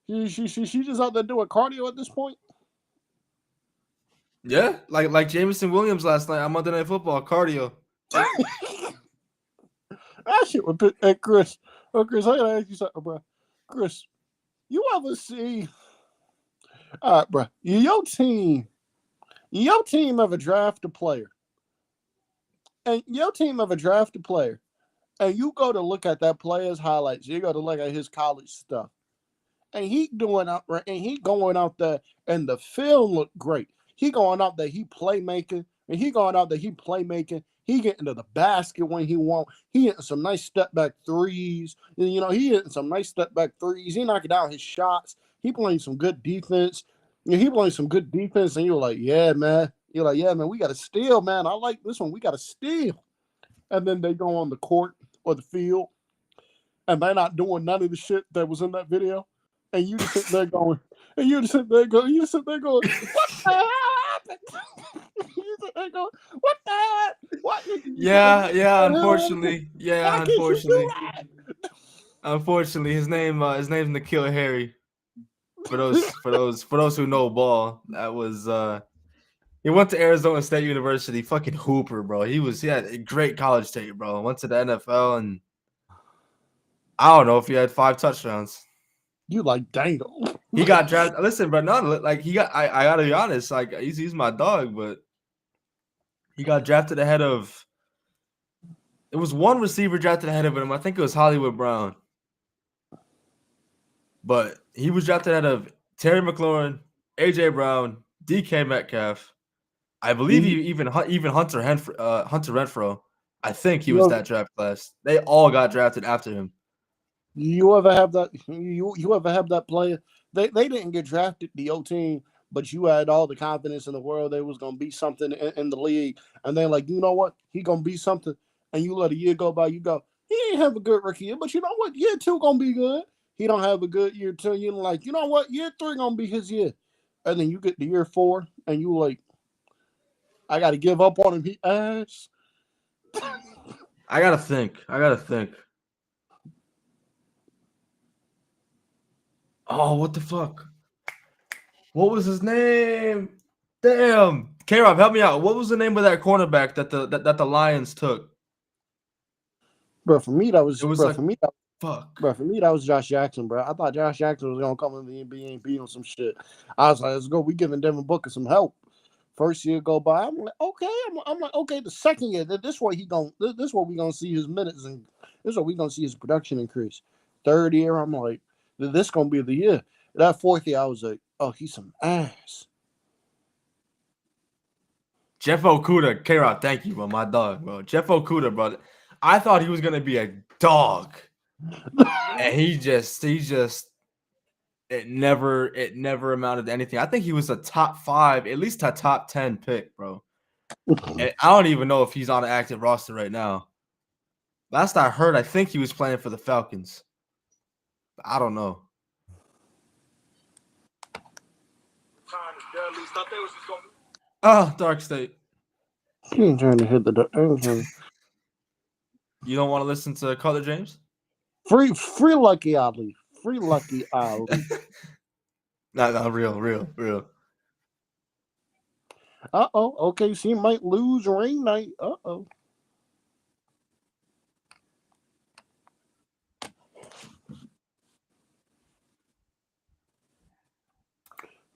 just out there doing cardio at this point. Yeah, like Jameson Williams last night on Monday Night Football, cardio. That shit would put. Hey Chris, Chris, I gotta ask you something, bro. Chris, you ever see? All right, bro. Your team ever draft a player, and your team ever draft a player, and you go to look at that player's highlights. You go to look at his college stuff, and he doing out and he going out there, and the film looked great. He going out there, he playmaking, and he going out there, he playmaking. He getting to the basket when he want. He hitting some nice step back threes. And, he hitting some nice step back threes. He knocking down his shots. He playing some good defense. He playing some good defense, and you're like, yeah, man. You're like, yeah, man. We got to steal, man. I like this one. We got to steal. And then they go on the court or the field, and they're not doing none of the shit that was in that video. And you just sit there going, what the hell happened? You sit there going, what the hell? What? Yeah. Unfortunately, Why can't you do that? Unfortunately, his name's N'Keal Harry. For those who know ball, that was he went to Arizona State University. Fucking hooper, bro. He had a great college tape, bro. Went to the NFL, and I don't know if he had 5 touchdowns. You like, damn. He got drafted. Listen, bro, no, like he got. I gotta be honest. Like he's my dog, but he got drafted ahead of. It was one receiver drafted ahead of him. I think it was Hollywood Brown. But he was drafted ahead of Terry McLaurin, AJ Brown, DK Metcalf. I believe even Hunter Renfro. I think he was that draft class. They all got drafted after him. You ever have that? You ever have that player? They didn't get drafted, the O team, but you had all the confidence in the world they was gonna be something in the league, and then like, you know what, he gonna be something, and you let a year go by, you go, he ain't have a good rookie year, but you know what, year 2 gonna be good. He don't have a good year 2, you like, you know what, year 3 gonna be his year, and then you get to year 4, and you like, I gotta give up on him. He ass. I gotta think. Oh, what the fuck? What was his name? Damn. K-Rob, help me out. What was the name of that cornerback that the Lions took? Bro, for me that was fuck. Bro, for me that was Josh Jackson, bro. I thought Josh Jackson was gonna come in the NBA and beat on some shit. I was like, let's go. We giving Devin Booker some help. First year go by, I'm like, okay. I'm like, okay. The second year, this way this way we gonna see his minutes, and this way we gonna see his production increase. Third year, I'm like, this gonna be the year. That fourth year, I was like, oh, he's some ass. Jeff Okudah, K-Rob, thank you, bro. My dog, bro. Jeff Okudah, bro. I thought he was gonna be a dog, and he just it never amounted to anything. I think he was a top 5, at least a top 10 pick, bro. And I don't even know if he's on an active roster right now. Last I heard, I think he was playing for the Falcons. But I don't know. Dark State. He ain't trying to hit the dark. You don't want to listen to Cutler James? Free Lucky Ali. Free Lucky Ali. No, real. Uh-oh. OKC might lose ring night. Uh-oh.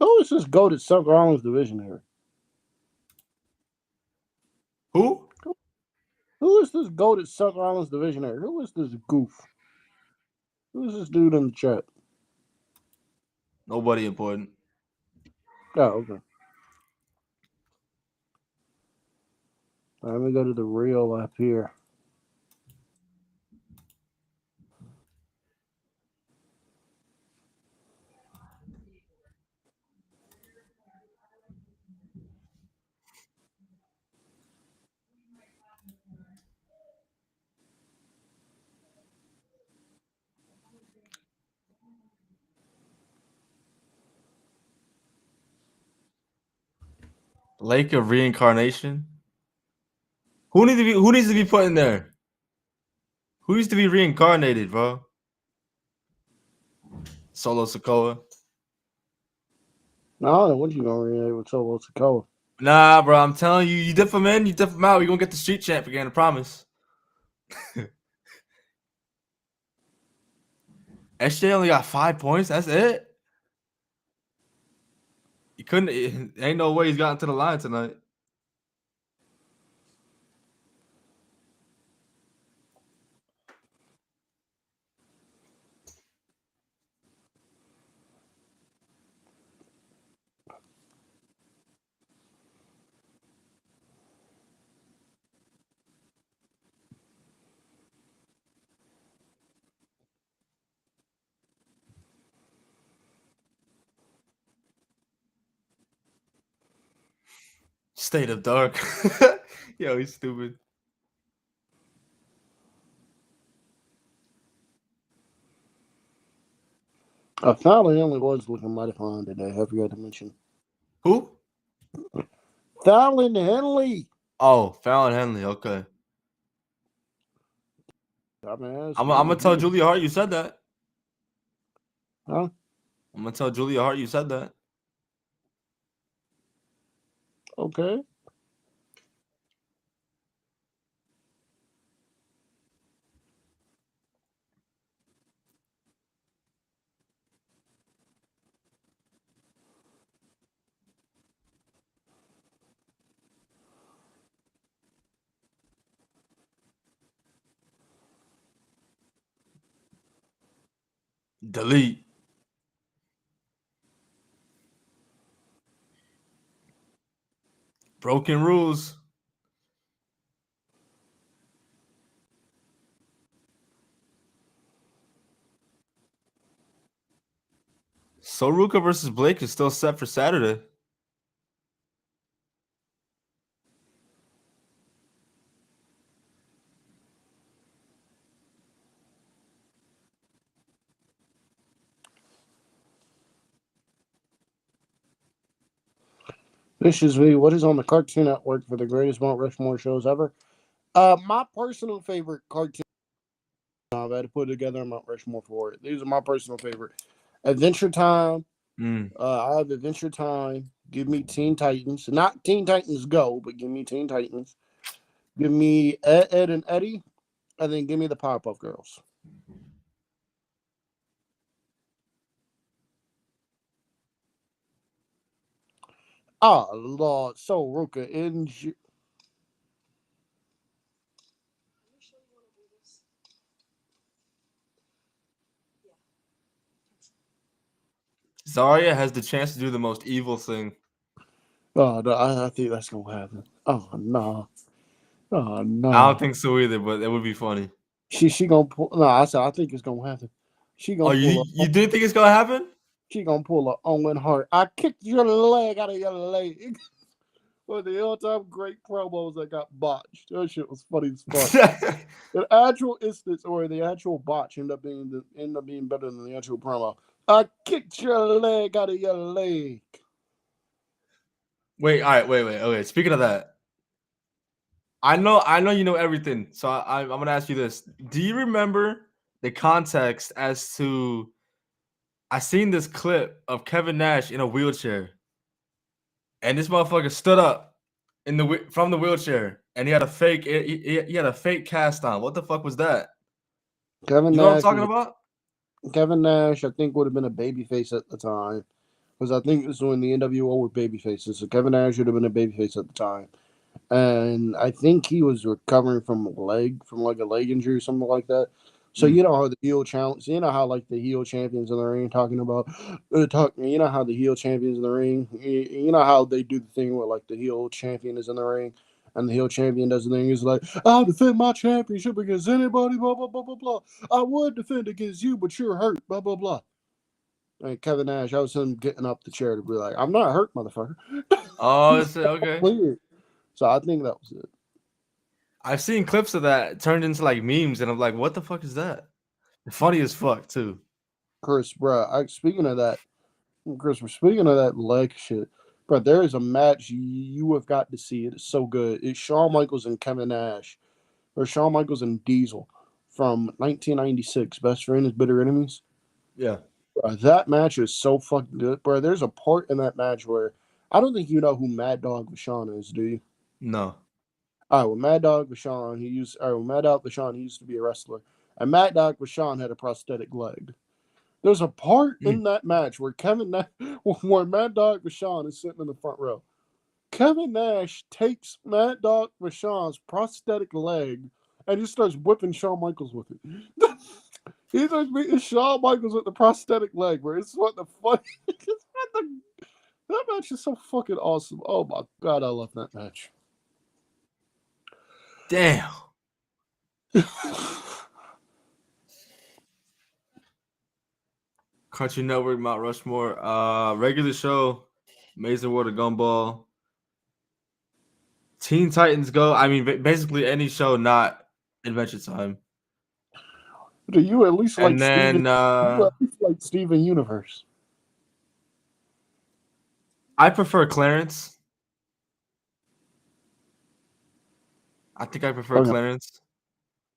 Who is this goated South Rollins divisionary? Who? Who is this goated South Rollins divisionary? Who is this goof? Who is this dude in the chat? Nobody important. Oh, okay. Let me go to the real app here. Lake of Reincarnation. Who needs to be put in there? Who needs to be reincarnated, bro? Solo Sokoa. No, I don't know what you gonna rename with Solo Sokoa. Nah, bro. I'm telling you, you dip him in, you dip him out. We gonna get the street champ again. I promise. SJ only got 5 points. That's it. He couldn't. Ain't no way he's gotten to the line tonight. State of Dark. Yo, he's stupid. Fallon Henley was looking mighty fine today. I forgot to mention. Who? Fallon Henley. Oh, Fallon Henley. Okay. I'm gonna tell Julia Hart you said that. Huh? I'm gonna tell Julia Hart you said that. Okay. Delete. Broken rules. Soruka versus Blake is still set for Saturday. This is me. What is on the Cartoon Network for the greatest Mount Rushmore shows ever? My personal favorite cartoon. I've had to put together Mount Rushmore for it. These are my personal favorite. Adventure Time. I have Adventure Time. Give me Teen Titans. Not Teen Titans Go, but give me Teen Titans. Give me Ed and Eddie. And then give me the Powerpuff Girls. Ah, Lord. So, Ruka. Zarya has the chance to do the most evil thing. Oh, no, I think that's going to happen. Oh, no. Oh, no. I don't think so either, but it would be funny. She going to pull. No, I think it's going to happen. She going to pull you didn't think it's going to happen? She going to pull a Owen Hart. I kicked your leg out of your leg. One of the all-time great promos that got botched. That shit was funny as fuck. The actual instance or the actual botch ended up being better than the actual promo. I kicked your leg out of your leg. Wait. Okay, speaking of that, I know you know everything, so I'm gonna ask you this: do you remember the context as to? I seen this clip of Kevin Nash in a wheelchair, and this motherfucker stood up from the wheelchair, and he had a fake he had a fake cast on. What the fuck was that? Kevin You know what I'm Nash. talking about? Kevin Nash, I think, would have been a babyface at the time. Because I think this was when the NWO were babyfaces. So Kevin Nash would have been a babyface at the time. And I think he was recovering from a leg injury or something like that. So you know how the heel challenge, you know how like the heel champions in the ring talking about, you know how the heel champions in the ring, you know how they do the thing where like the heel champion is in the ring and the heel champion does the thing. He's like, I'll defend my championship against anybody, blah blah blah blah blah. I would defend against you, but you're hurt, blah blah blah. And Kevin Nash, I was him getting up the chair to be like, I'm not hurt, motherfucker. Oh, it's okay. Weird. So I think that was it. I've seen clips of that turned into like memes, and I'm like, what the fuck is that? Funny as fuck too. Chris, bro. Speaking of that leg shit, But there is a match you have got to see. It is so good. It's Shawn Michaels and Kevin Nash, or Shawn Michaels and Diesel from 1996. Best Friend is Bitter Enemies. Yeah. Bro, that match is so fucking good, bro. There's a part in that match where I don't think you know who Mad Dog Vachon is, do you? No. All right, well, Mad Dog Vachon, Mad Dog Vachon, he used to be a wrestler, and Mad Dog Vachon had a prosthetic leg. There's a part in that match where where Mad Dog Vachon is sitting in the front row. Kevin Nash takes Mad Dog Vachon's prosthetic leg and he starts whipping Shawn Michaels with it. He starts beating Shawn Michaels with the prosthetic leg, bro. It's what the fuck. That match is so fucking awesome. Oh my god, I love that match. Damn. Country Network, Mount Rushmore. Regular show, Amazing World of Gumball. Teen Titans Go. I mean, basically any show not Adventure Time. Do you at least like And Steven? then You at least like Steven Universe? I prefer Clarence. I think I prefer Okay, Clarence.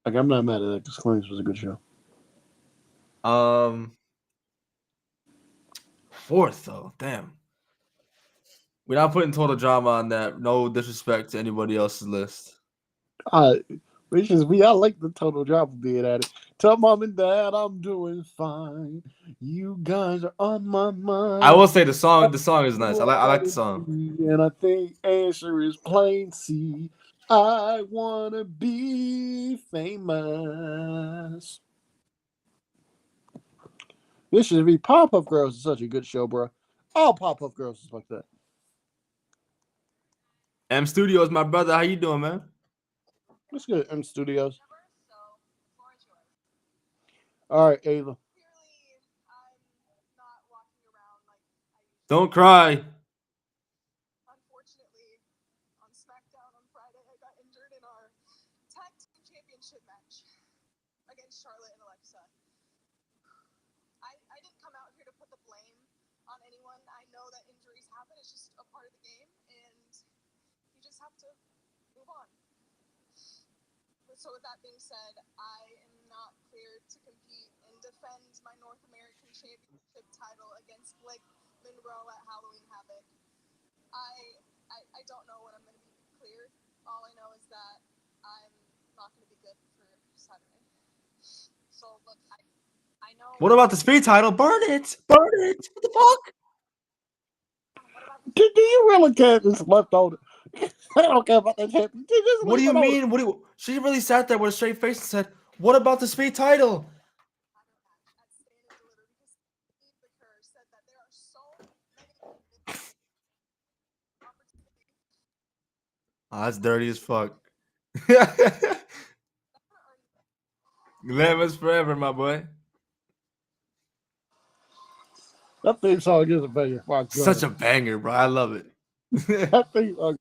like I'm not mad at that because Clarence was a good show. Fourth though, damn. We're not putting Total Drama on that. No disrespect to anybody else's list. It's just me. I like the total drop of being at it. Tell mom and dad I'm doing fine. You guys are on my mind. I will say the song is nice. I like the song. And I think answer is plain C. I wanna be famous. This should be Pop-Up Girls is such a good show, bro. All Pop-Up Girls is like that. M Studios, my brother. How you doing, man? Let's go to M Studios. All right, Ava. Don't cry. Unfortunately, on SmackDown on Friday, I got injured in our tag team championship match against Charlotte and Alexa. I didn't come out here to put the blame on anyone. I know that injuries happen. It's just a part of the game, and you just have to move on. So with that being said, I am not cleared to compete and defend my North American Championship title against Blake Monroe at Halloween Havoc. I don't know when I'm going to be cleared. All I know is that I'm not going to be good for Saturday. So look, I know. What about the speed title? Burn it! Burn it! What the fuck? Do you really care if it's left on? I don't care about that champion. What do you mean? She really sat there with a straight face and said, "What about the speed title?" Oh, that's dirty as fuck. Glamorous forever, my boy. That theme song is a banger. My God. Such a banger, bro. I love it. That theme song.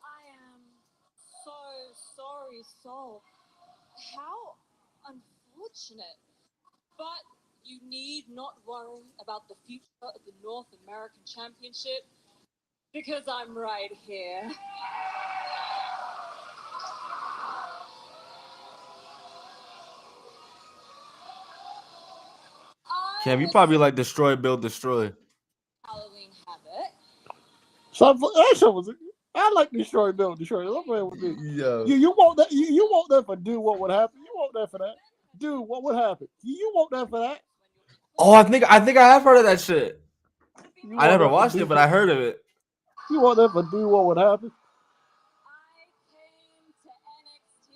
I am so sorry, Sol. How unfortunate. But you need not worry about the future of the North American Championship because I'm right here. Cam, you probably like Destroy, Build, Destroy. Halloween Havoc. So that show was. I like Destroy Bill. Destroy. I'm playing with me. Yo. You want that? You want that for do what would happen? You want that for that? Do what would happen? You want that for that? Oh, I think I have heard of that shit. You I want never that for watched do it, but I heard of it. You want that for do what would happen? I came to NXT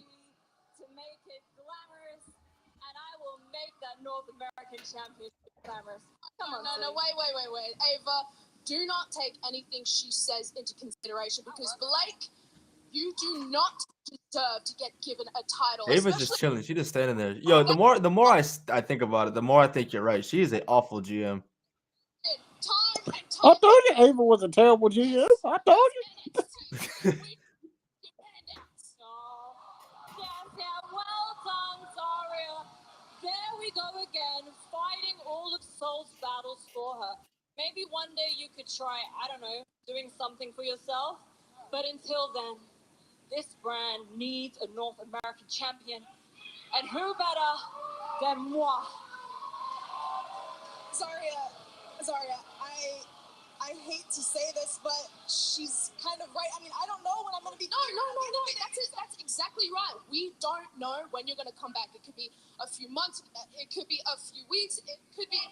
to make it glamorous, and I will make that North American Championship glamorous. Come on, No, wait. Ava, do not take anything she says into consideration because Blake, you do not deserve to get given a title. Ava's just chilling. She just standing there. Yo, the more I think about it, the more I think you're right. She is an awful GM. Time. I told you Ava was a terrible GM. I told you. Yeah, well done, Zaria. There we go again, fighting all of Sol's battles for her. Maybe one day you could try, I don't know, doing something for yourself. But until then, this brand needs a North American champion. And who better than moi? Zaria, I hate to say this, but she's kind of right. I mean, I don't know when I'm going to be. No. That's exactly right. We don't know when you're going to come back. It could be a few months. It could be a few weeks. It could be.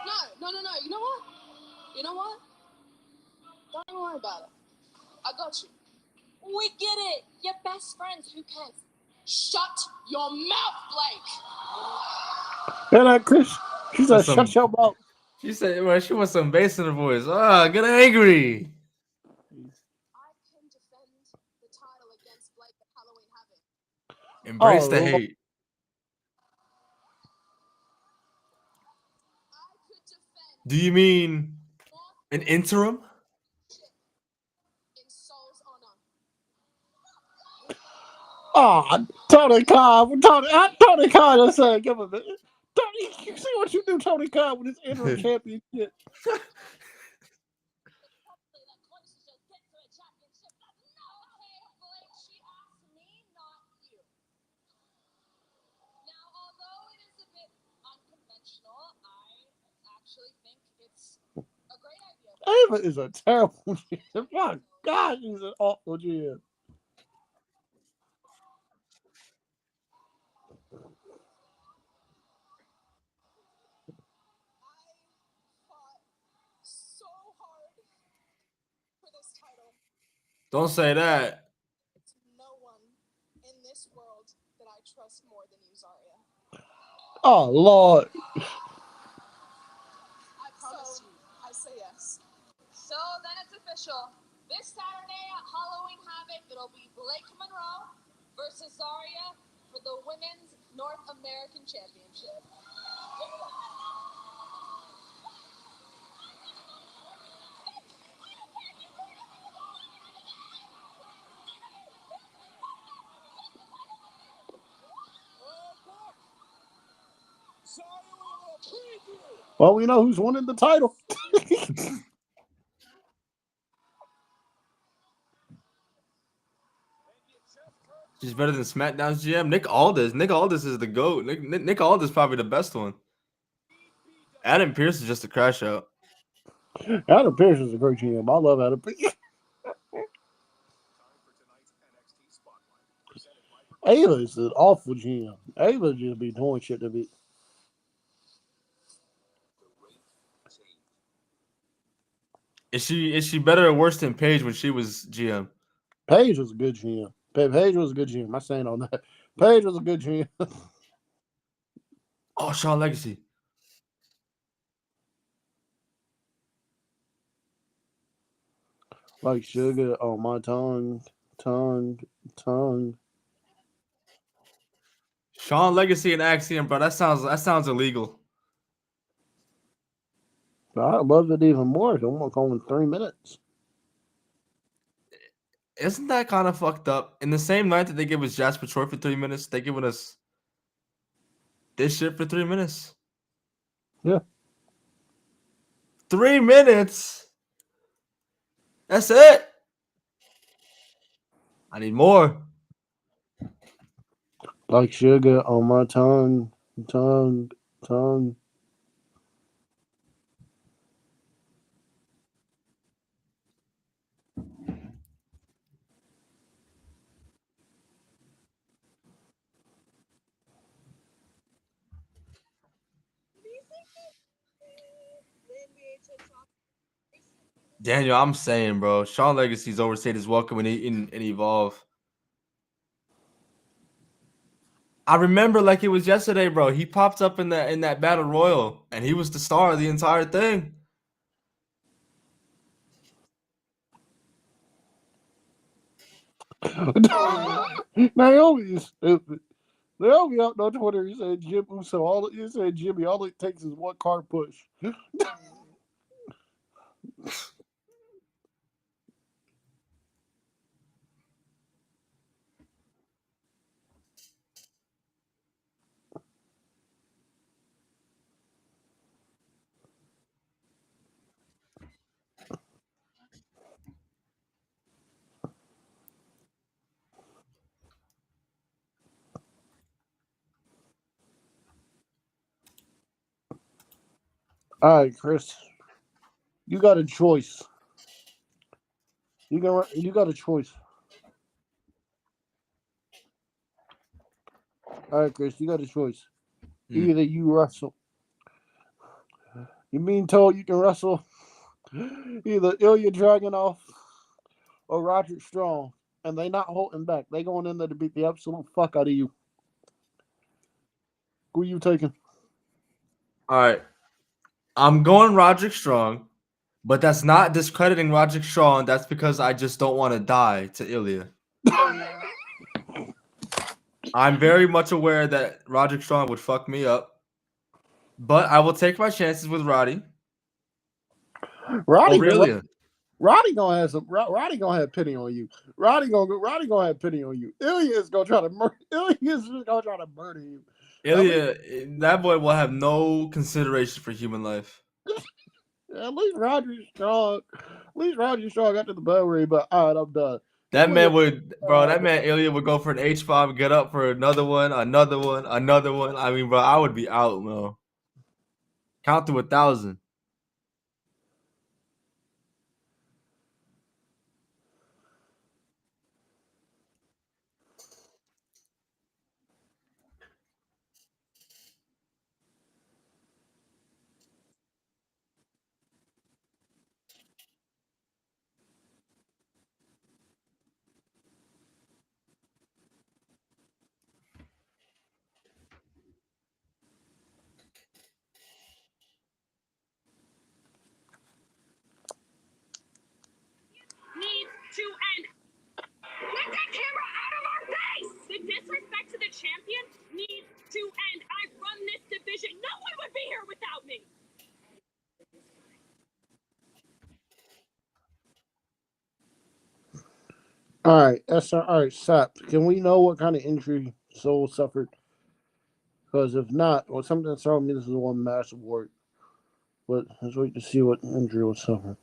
No. You know what? Don't even worry about it. I got you. We get it. You're best friends. Who cares? Shut your mouth, Blake. Hear that, Chris? She said, With some- shut your mouth. She said, well, she wants some bass in her voice. Ah, get angry. I can defend the title against Blake at Halloween Havoc. Embrace Oh, the Lord. hate. I could defend Do you mean an interim? in Soul's honor. Oh, Tony Khan. Tony Khan just said, give him a minute. Tony, you see what you do, Tony Khan, with his interim championship? She asked me, not you. Now, although it is a bit unconventional, I actually think it's a great idea. Ava is a terrible GM. My God, she's an awful GM. I fought so hard for this title. Don't say that. There's no one in this world that I trust more than you, Zaria. Oh, Lord. I promise you, I say yes. So then it's official. This Saturday at Halloween Havoc, it'll be Blake Monroe versus Zaria for the Women's North American Championship. Well, we know who's winning the title. She's better than SmackDown's GM. Nick Aldis. Nick Aldis is the GOAT. Nick Aldis is probably the best one. Adam Pearce is just a crash out. Adam Pearce is a great GM. I love Adam Pearce. Ava is an awful GM. Ava just be doing shit to me. Is she better or worse than Paige when she was GM? Paige was a good GM. Paige was a good GM. I'm saying on that. Paige was a good GM. Oh, Shawn Legacy. Like sugar on my tongue. Shawn Legacy and Axiom, bro. That sounds illegal. I love it even more. I'm gonna call in 3 minutes. Isn't that kind of fucked up? In the same night that they give us Jasper Troy for 3 minutes, they giving us this shit for 3 minutes. Yeah. 3 minutes. That's it. I need more. Like sugar on my tongue. Daniel, I'm saying, bro, Shawn Legacy's overstayed his welcome in Evolve. I remember like it was yesterday, bro. He popped up in that battle royal, and he was the star of the entire thing. Naomi is stupid. Naomi out on Twitter. He said Jim Uso. He said Jimmy. All it takes is one card push. All right, Chris, you got a choice. You got a choice. All right, Chris, you got a choice. Mm. Either you wrestle. You being told you can wrestle either Ilya Dragunov or Roderick Strong, and they not holding back. They going in there to beat the absolute fuck out of you. Who you taking? All right. I'm going Roderick Strong, but that's not discrediting Roderick Strong. That's because I just don't want to die to Ilya. I'm very much aware that Roderick Strong would fuck me up, but I will take my chances with Roddy Roddy over been Ilya. Roddy gonna have some. Roddy gonna have pity on you. Roddy gonna have pity on you. Ilya is gonna try to murder. Ilya is just gonna try to murder you. Ilya, that boy will have no consideration for human life. At least Roger Strong. At least Roger Strong got to the bell ring. But all right, I'm done. That Ilya, man would, bro. That man Ilya would go for an H5, get up for another one, another one, another one. I mean, bro, I would be out, bro. Count to 1,000. Needs to end. Get that camera out of our face! The disrespect to the champion needs to end. I run this division. No one would be here without me. all right, all right, Sap. Can we know what kind of injury Soul suffered? Because if not, or something that's telling me this is one massive work. But let's wait to see what injury was suffering.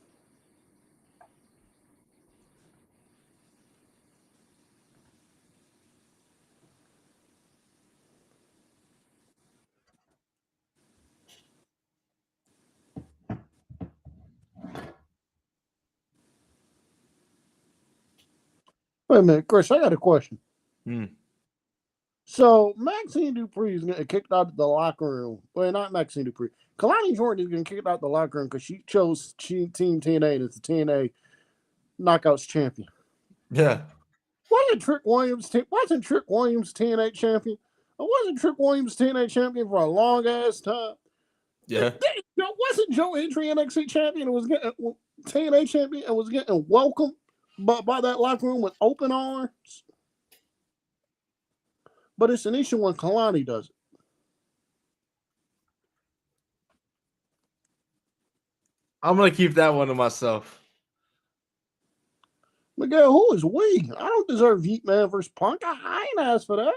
Wait a minute, Chris. I got a question. Hmm. So Maxine Dupree is getting kicked out of the locker room. Well, not Maxine Dupree. Kalani Jordan is getting kicked out of the locker room because she chose Team TNA as the TNA Knockouts champion. Yeah. Wasn't Trick Williams TNA champion? Or wasn't Trick Williams TNA champion for a long ass time? Yeah. Wasn't Joe Entry NXT champion and was getting TNA champion and was getting welcomed by that locker room with open arms? But it's an issue when Kalani does it. I'm gonna keep that one to myself. Miguel, who is we? I don't deserve Heat Man versus Punk. I ain't asked for that.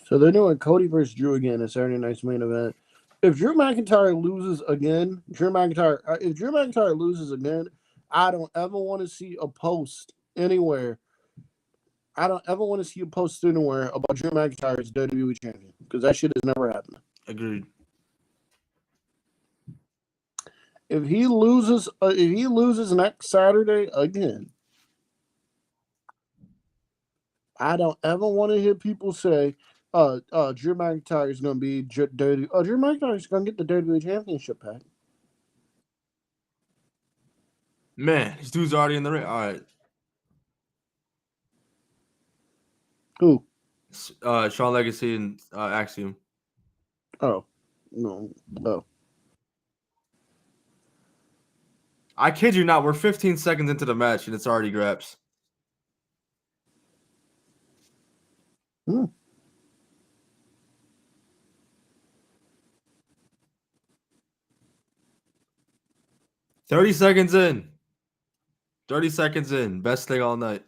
So they're doing Cody versus Drew again at Saturday Night's main event. If Drew McIntyre loses again, if Drew McIntyre loses again, I don't ever want to see a post anywhere. I don't ever want to see a post anywhere about Drew McIntyre as WWE champion because that shit has never happened. Agreed. If he loses next Saturday again, I don't ever want to hear people say, Drew McIntyre is going to be dirty. Oh, Drew McIntyre is going to get the WWE Championship back. Man, these dudes already in the ring. All right. Who? Shawn Legacy and Axiom. Oh, no. Oh. I kid you not. We're 15 seconds into the match and it's already graps. Hmm. "30 seconds in. 30 seconds in. Best thing all night."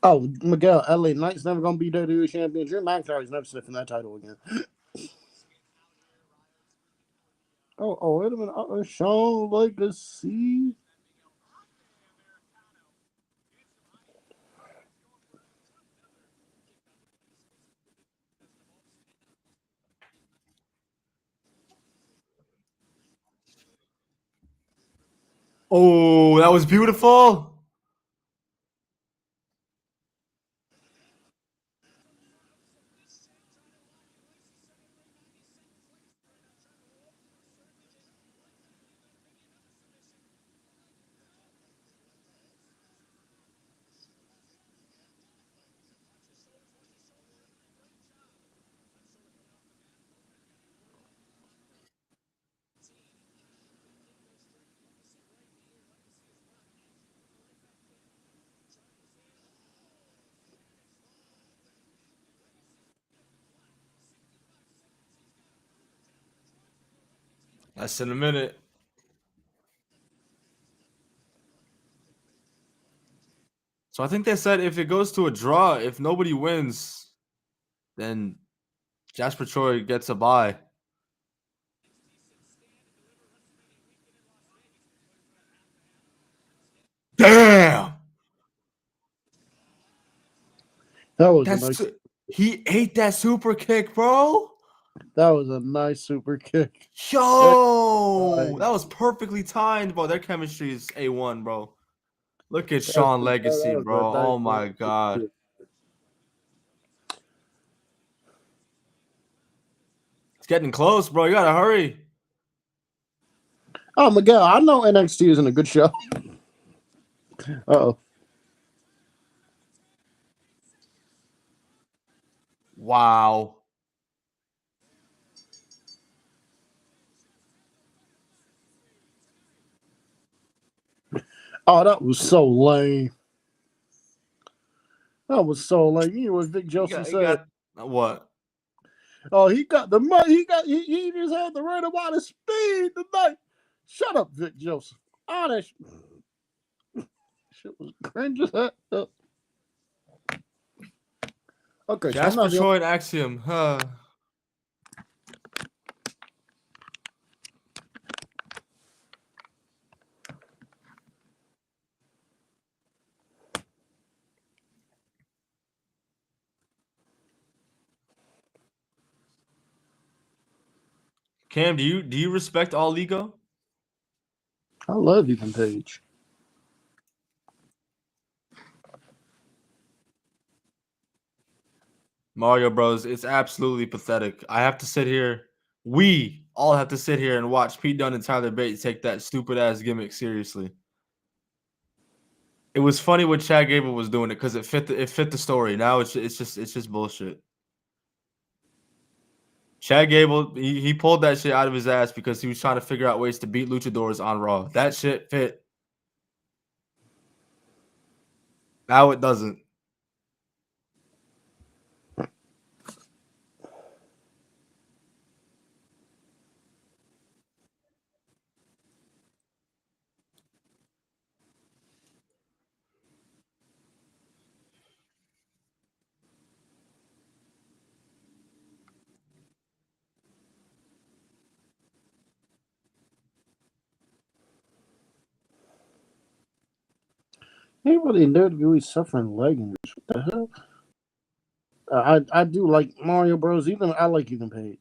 Oh, Miguel, LA Knight's never gonna be WWE champion. Drew McIntyre's never sniffing that title again. Oh, wait a minute. Sean Legacy. Oh, that was beautiful. That's in a minute. So I think they said if it goes to a draw, if nobody wins, then Jasper Troy gets a bye. Damn. That was a That's nice. he ate that super kick, bro. That was a nice super kick. Yo, that was perfectly timed, bro. Their chemistry is A1, bro. Look at Sean Legacy, That was bro. a nice Oh my god. kick. It's getting close, bro. You gotta hurry. Oh, Miguel, I know NXT isn't a good show. Uh-oh. Wow. Oh, that was so lame. That was so lame. You know what Vic Joseph said? What? Oh, he got the money. He just had the right amount of speed tonight. Shut up, Vic Joseph. Oh, that shit was cringe as hell. Okay, so I'm Jasper not the Troy and Axiom. Huh. Cam, do you respect all ego? I love Ethan Page. Mario Bros, it's absolutely pathetic. I have to sit here. We all have to sit here and watch Pete Dunne and Tyler Bate take that stupid ass gimmick seriously. It was funny when Chad Gable was doing it because it fit the story. Now it's just bullshit. Chad Gable he pulled that shit out of his ass because he was trying to figure out ways to beat luchadors on Raw. That shit fit. Now it doesn't. Anybody in WWE suffering leg injuries? What the hell? I do like Mario Bros. I like Ethan Page.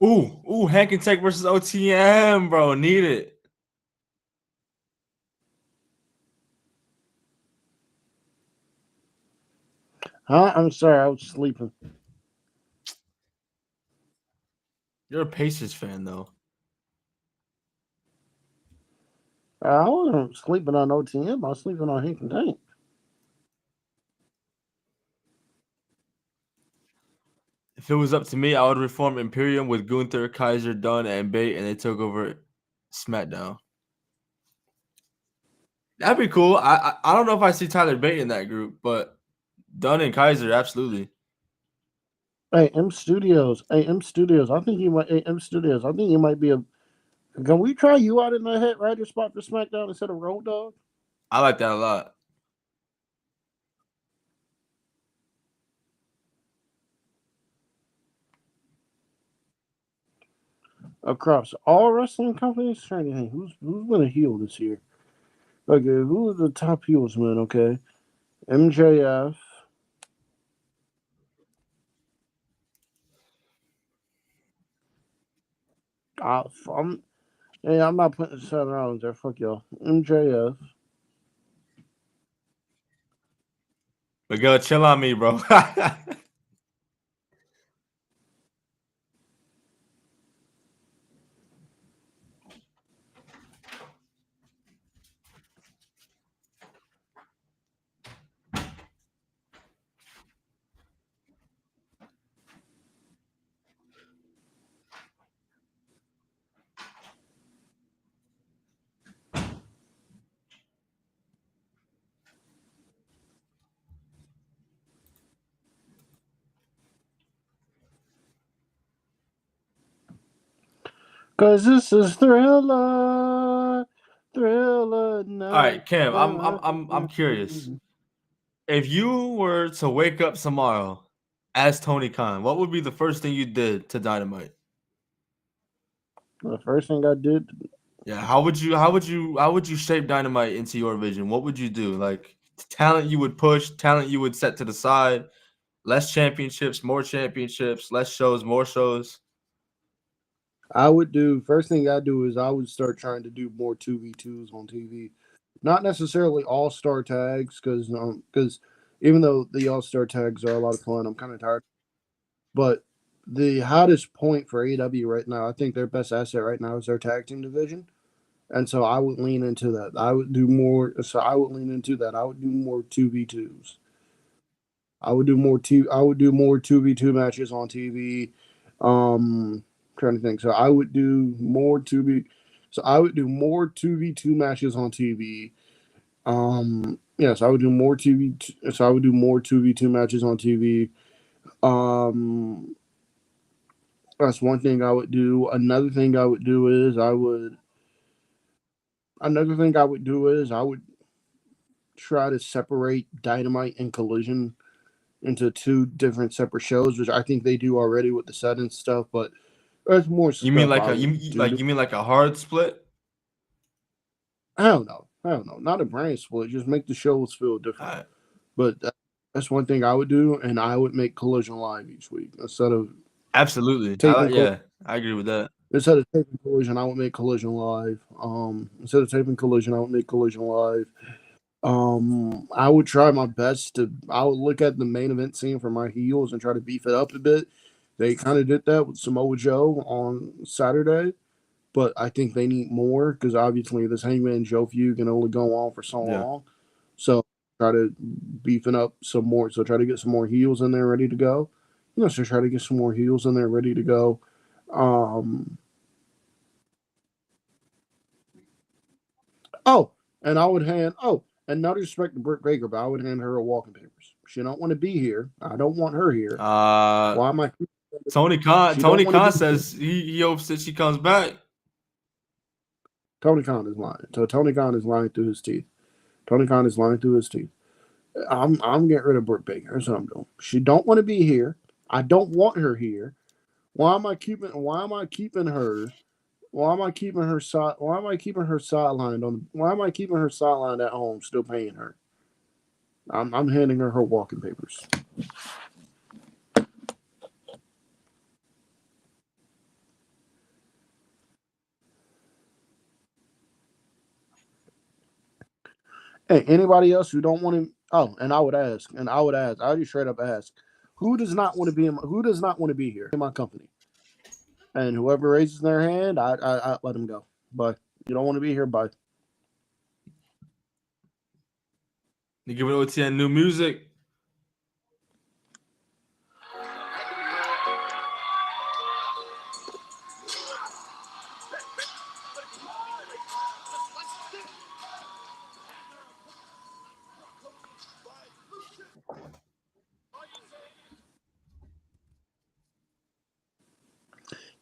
Ooh, Hank and Tech versus OTM, bro. Need it. Huh? I'm sorry, I was sleeping. You're a Pacers fan, though. I wasn't sleeping on OTM. I was sleeping on Hank and Tank. If it was up to me, I would reform Imperium with Gunther, Kaiser, Dunn, and Bate, and they took over SmackDown. That'd be cool. I don't know if I see Tyler Bate in that group, but Dunn and Kaiser, absolutely. Hey, M Studios. I think you might. Hey, M Studios. I think you might be a. Can we try you out in the head writer spot for SmackDown instead of Road Dogg? I like that a lot. across all wrestling companies. Trying to think who's been a heel this year. Okay, who are the top heels, man? Okay, MJF. I'm yeah, I'm not putting Seth Rollins there. Fuck y'all. MJF. Miguel, chill on me, bro. Cause this is Thriller, Thriller All night. right, Cam, I'm curious. If you were to wake up tomorrow as Tony Khan, what would be the first thing you did to Dynamite? The first thing I did, Yeah, how would you shape Dynamite into your vision? What would you do? Like talent you would push, talent you would set to the side, less championships, less shows, more shows. I would do first thing I do is I would start trying to do more 2v2s on TV. Not necessarily all star tags, because even though the all star tags are a lot of fun, I'm kind of tired. But the hottest point for AEW right now, I think their best asset right now is their tag team division. And so I would lean into that. I would do more. So I would lean into that. I would do more 2v2s. I would do more 2v2 matches on TV. Trying to think. So I would do more 2v. So I would do more 2v2 matches on TV. Yes, I would do more TV. So I would do more 2v2 matches on TV. Um, that's one thing I would do. Another thing I would do is I would. Another thing I would do is I would try to separate Dynamite and Collision into two different separate shows, which I think they do already with the set and stuff. But there's more You mean stuff like I a would do. you mean like a hard split? I don't know. I don't know. Not a brand split. Just make the shows feel different. Alright. But that's one thing I would do, and I would make Collision live each week instead of Absolutely. taping. Yeah, I agree with that. Instead of taping Collision, I would make Collision live. Instead of taping Collision, I would make Collision live. I would try my best to. I would look at the main event scene for my heels and try to beef it up a bit. They kind of did that with Samoa Joe on Saturday, but I think they need more because obviously this Hangman Joe feud can only go on for so Yeah. long. So try to beefing up some more. So try to get some more heels in there ready to go. So try to get some more heels in there ready to go. Oh, and I would hand. Oh, and not disrespect to Britt Baker, but I would hand her a walking papers. She don't want to be here. I don't want her here. Why am I? Tony Khan. She Tony don't wanna Khan be- says he hopes that she comes back. Tony Khan is lying. So Tony Khan is lying through his teeth. Tony Khan is lying through his teeth. I'm getting rid of Britt Baker. That's what I'm doing. She don't want to be here. I don't want her here. Why am I keeping her? Why am I keeping her Why am I keeping her sidelined on? Why am I keeping her sidelined at home, still paying her? I'm handing her walking papers. Hey, anybody else who don't want to? Oh, and I would ask. I would just straight up ask, who does not want to be here in my company? And whoever raises their hand, I let them go. But you don't want to be here, bye. You giving OTN new music.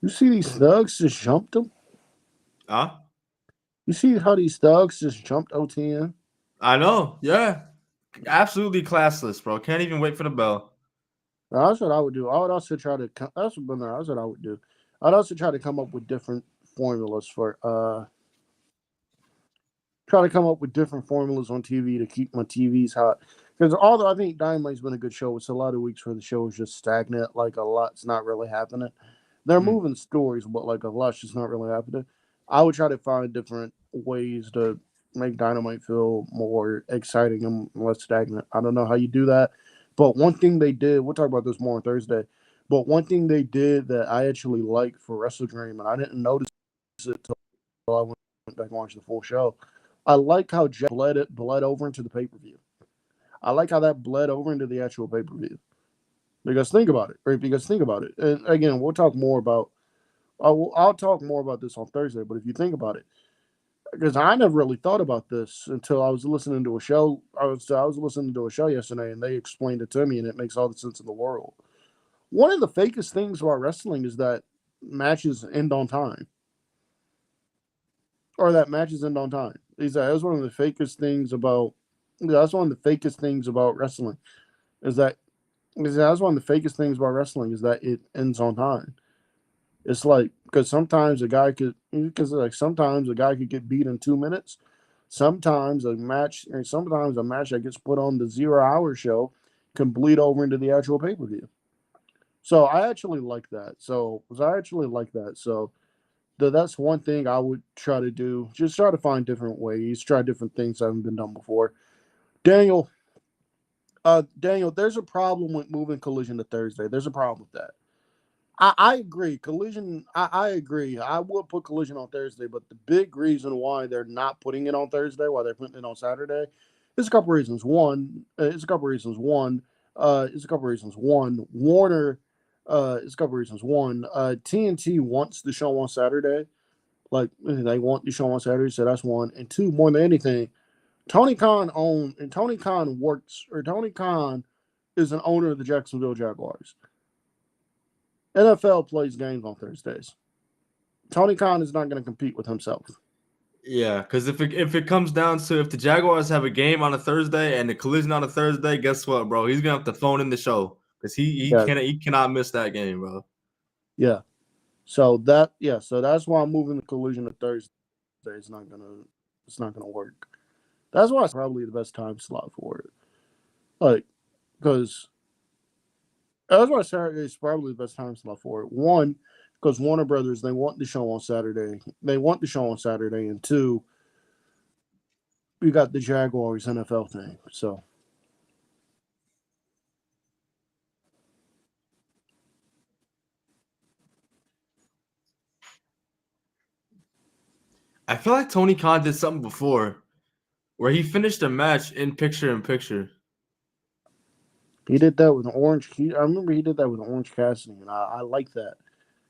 You see these thugs just jumped him? Huh? You see how these thugs just jumped OTN? I know. Yeah. Absolutely classless, bro. Can't even wait for the bell. That's what I would do. I would also try to. That's what I would do. I'd also try to come up with different formulas for try to come up with different formulas on TV to keep my TVs hot. Because although I think Dynamite's been a good show, it's a lot of weeks where the show is just stagnant, like a lot's not really happening. They're Mm. moving stories, but like a lot's just not really happening. I would try to find different ways to make Dynamite feel more exciting and less stagnant. I don't know how you do that, but one thing they did, we'll talk about this more on Thursday, but one thing they did that I actually liked for Wrestle Dream, and I didn't notice it until I went back and watched the full show. I like how Jack bled over into the pay per view. I like how that bled over into the actual pay per view. Because think about it, right? Because think about it. And again, we'll talk more about. I'll talk more about this on Thursday. But if you think about it, because I never really thought about this until I was listening to a show. I was listening to a show yesterday, and they explained it to me, and it makes all the sense in the world. One of the fakest things about wrestling is that matches end on time, or that matches end on time. That's one of the fakest things about. That's one of the fakest things about wrestling. Is that that's one of the fakest things about wrestling is that it ends on time. It's like because sometimes a guy could get beat in 2 minutes. Sometimes a match that gets put on the 0 hour show can bleed over into the actual pay per view. So I actually like that. So that's one thing I would try to do. Just try to find different ways, try different things that haven't been done before. Daniel, Daniel, there's a problem with moving Collision to Thursday. There's a problem with that. I agree. Collision, I agree. I would put Collision on Thursday, but the big reason why they're not putting it on Thursday, why they're putting it on Saturday, is a couple reasons. It's a couple reasons. It's a couple reasons. Warner, it's a couple reasons. TNT wants the show on Saturday. Like they want the show on Saturday, so that's one. And two, more than anything, Tony Khan works, or Tony Khan is an owner of the Jacksonville Jaguars. NFL plays games on Thursdays. Tony Khan is not going to compete with himself. Yeah, because if it comes down to if the Jaguars have a game on a Thursday and the Collision on a Thursday, guess what, bro? He's gonna have to phone in the show because Yeah. he cannot miss that game, bro. Yeah. So that's why I'm moving the Collision to Thursday. It's not gonna work. That's why it's probably the best time slot for it. Like, because that's why Saturday is probably the best time slot for it. One, because Warner Brothers they want the show on Saturday. And two, we got the Jaguars NFL thing. So I feel like Tony Khan did something before where he finished a match in picture. he did that with Orange. I remember he did that with Orange Cassidy, and I like that.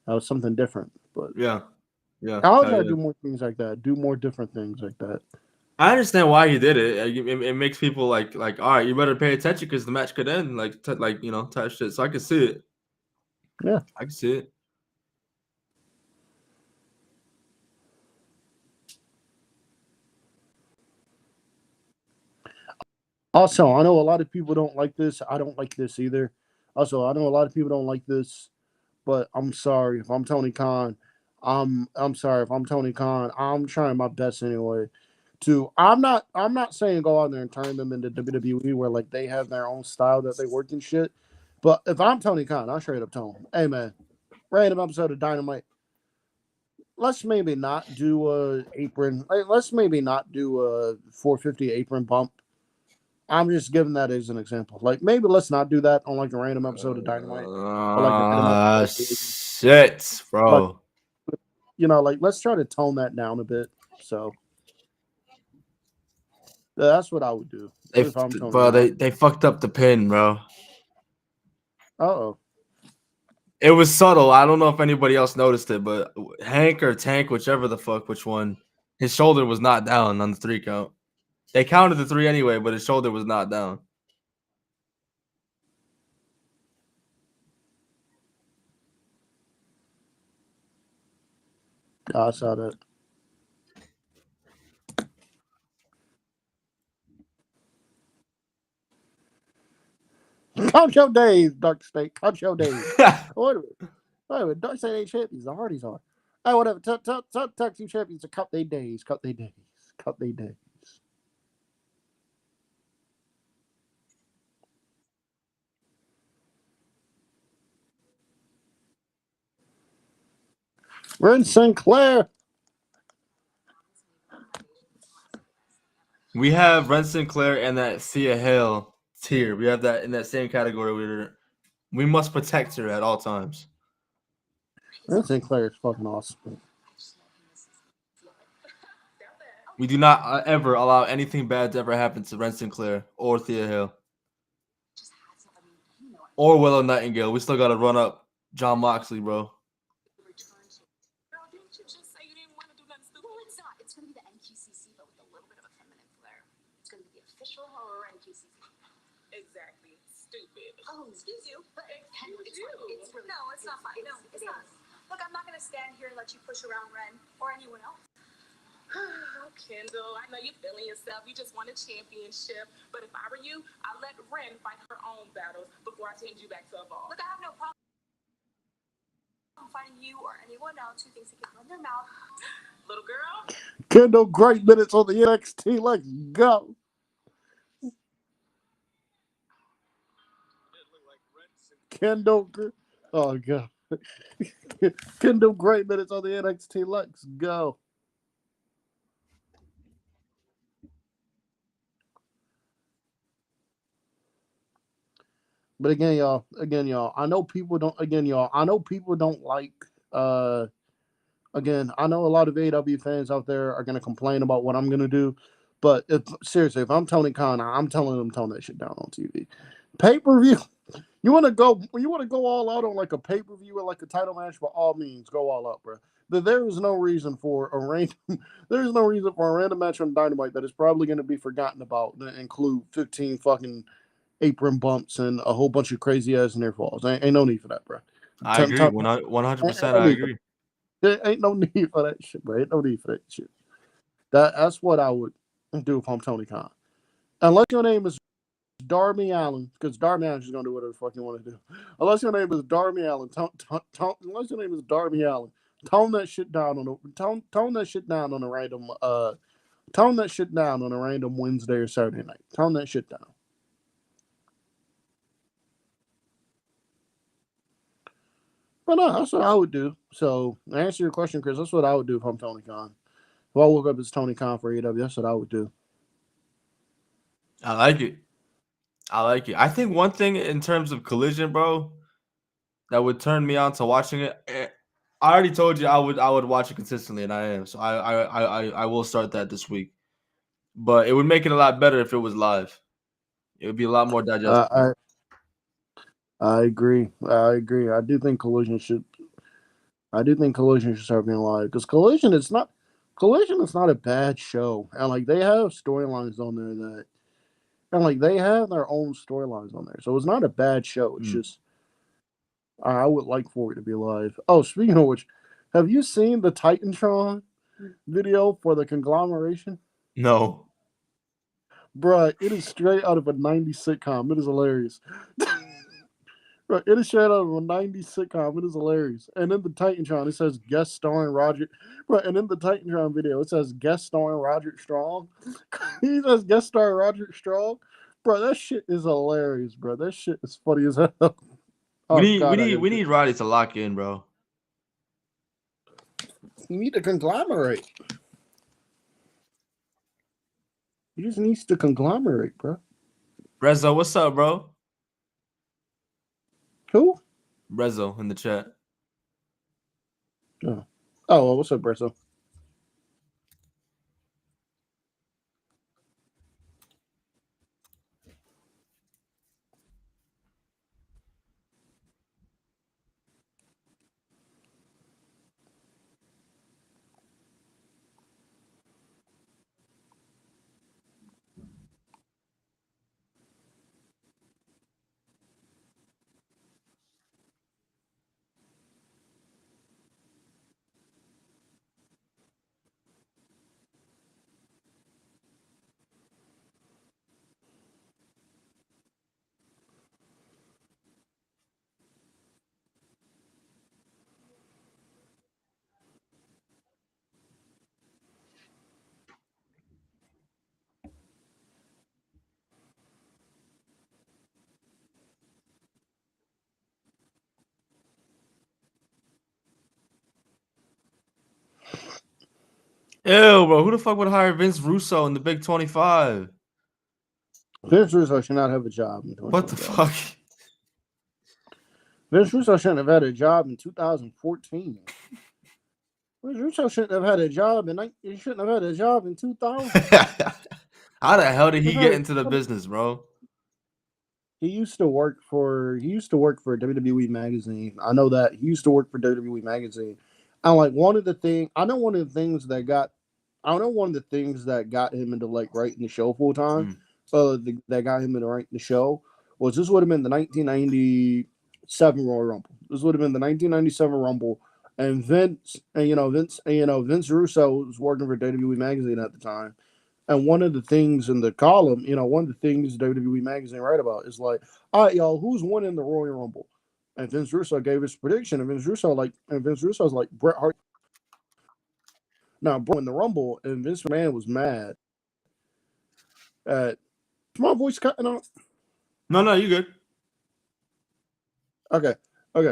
That was something different. But Yeah, yeah, I'll hell try to yeah. do more things like that. Do more different things like that. I understand why he did it. It makes people like all right, you better pay attention because the match could end type shit. So I can see it. Yeah. I can see it. Also, I know a lot of people don't like this. I don't like this either. Also, I know a lot of people don't like this, but I'm sorry if I'm Tony Khan. I'm sorry if I'm Tony Khan. I'm trying my best anyway. I'm not saying go out there and turn them into WWE where like they have their own style that they work and shit. But if I'm Tony Khan, I'll straight up tell him, hey man, random episode of Dynamite. Let's maybe not do a apron. Let's maybe not do a 450 apron bump. I'm just giving that as an example. Like maybe let's not do that on like a random episode of Dynamite or like a random episode of AEW. Shit, Like bro. like let's try to tone that down a bit. So that's what I would do if I'm Tony Bro, Khan. they fucked up the pin, bro. Oh, It was subtle. I don't know if anybody else noticed it, but Hank or Tank, whichever the fuck, which one, his shoulder was not down on the 3 count. They counted the 3 anyway, but his shoulder was not down. I saw that. Count your days, Dark State. Count your days. What? Wait a minute, don't say they ain't champions. The Hardys are. Hey, whatever. Tell tag team champions to cut their days. Cut their days. Cut their days. Ren Sinclair. We have Ren Sinclair and that Thea Hale tier. We have that in that same category. We must protect her at all times. Ren Sinclair is fucking awesome. We do not ever allow anything bad to ever happen to Ren Sinclair or Thea Hale or Willow Nightingale. We still got to run up John Moxley, bro. Girl, didn't you just say you didn't want to do nothing stupid? Well, it's not. It's going to be the NQCC, but with a little bit of a feminine flair. It's going to be the official horror NQCC. Exactly. Stupid. Oh, excuse you. But Excuse you. it's really, no, it's not fine. No, it's not. Look, I'm not going to stand here and let you push around Ren or anyone else. Kendall, I know you're feeling yourself. You just won a championship. But if I were you, I'd let Ren fight her own battles before I send you back to Evolve. Look, I have no problem fighting you or anyone else who thinks they can run their mouth. Little girl. Kendall, great minutes on the NXT. Let's go. Kendall. Oh, God. Kendall, great minutes on the NXT. Let's go. But again, y'all, I know people don't like again, I know a lot of AW fans out there are gonna complain about what I'm gonna do. But if I'm Tony Khan, I'm telling them tone that shit down on TV. Pay-per-view. You wanna go all out on like a pay-per-view or like a title match, by all means, go all out, bro. There is no reason for a random match on Dynamite that is probably gonna be forgotten about that include 15 fucking apron bumps and a whole bunch of crazy ass near falls. Ain't no need for that, bro. I agree. 100%. I agree. There ain't no need for that shit, bro. Ain't no need for that shit. That's what I would do if I'm Tony Khan. Unless your name is Darby Allin, because Darby Allin's just gonna do whatever the fuck you want to do. Unless your name is Darby Allin, unless your name is Darby Allin, tone that shit down on the tone that shit down on a random tone that shit down on a random Wednesday or Saturday night. Tone that shit down. But no, that's what I would do. So, to answer your question, Chris, that's what I would do if I'm Tony Khan. If I woke up as Tony Khan for AEW, that's what I would do. I like it. I think one thing in terms of Collision, bro, that would turn me on to watching it. I already told you I would watch it consistently, and I am. So I will start that this week. But it would make it a lot better if it was live. It would be a lot more digestible. I agree. I agree. I do think Collision should start being live because Collision is not a bad show, and like they have storylines on there they have their own storylines on there, so it's not a bad show. It's just I would like for it to be live. Oh, speaking of which, have you seen the Titantron video for the conglomeration? No. Bruh, it is straight out of a 90s sitcom. It is hilarious. Right, it is straight out of a 90s sitcom. It is hilarious. And in the Titantron, it says guest starring Roger. Right, and in the Titantron video, it says guest starring Roger Strong. He says guest starring Roger Strong. Bro, that shit is hilarious, bro. That shit is funny as hell. Oh, we need Roddy to lock in, bro. You need to conglomerate. He just needs to conglomerate, bro. Rezo, what's up, bro? Who? Rezo in the chat. Oh, well, what's up, Rezo? Ew, bro. Who the fuck would hire Vince Russo in the Big 25? Vince Russo should not have a job in What the 2025. fuck? Vince Russo shouldn't have had a job in 2014. Vince Russo shouldn't have had a job he shouldn't have had a job in 2000. How the hell did he get into the business, bro? He used to work for WWE magazine. I know that he used to work for WWE magazine. And like one of the things that got him into like writing the show full time. That got him into writing the show was this would have been the 1997 Royal Rumble. This would have been the 1997 Rumble, and Vince Russo was working for WWE magazine at the time. And one of the things in the column, one of the things WWE magazine write about is like, all right, y'all, who's winning the Royal Rumble? And Vince Russo gave his prediction, and Vince Russo's like Bret Hart. Now, Bret won the Rumble, and Vince McMahon was mad at. Is my voice cutting out? No, you good. Okay, all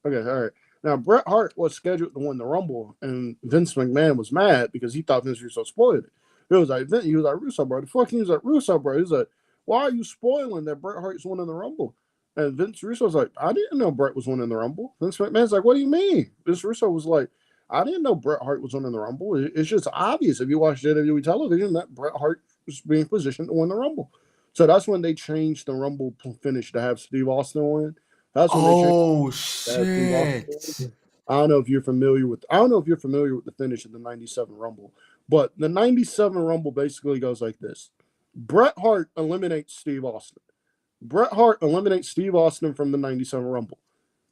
right. Now, Bret Hart was scheduled to win the Rumble, and Vince McMahon was mad because he thought Vince Russo spoiled it. He was like, Russo, bro. The fuck he was like, Russo, bro. He's like, why are you spoiling that Bret Hart's winning the Rumble? And Vince Russo was like, I didn't know Bret was winning the Rumble. Vince McMahon's like, what do you mean? Vince Russo was like, I didn't know Bret Hart was winning the Rumble. It's just obvious if you watch WWE television that Bret Hart was being positioned to win the Rumble. So that's when they changed the Rumble finish to have Steve Austin win. That's when they changed. Shit. I don't know if you're familiar with the finish of the 97 Rumble, but the 97 Rumble basically goes like this. Bret Hart eliminates Steve Austin. Bret Hart eliminates Steve Austin from the 97 Rumble.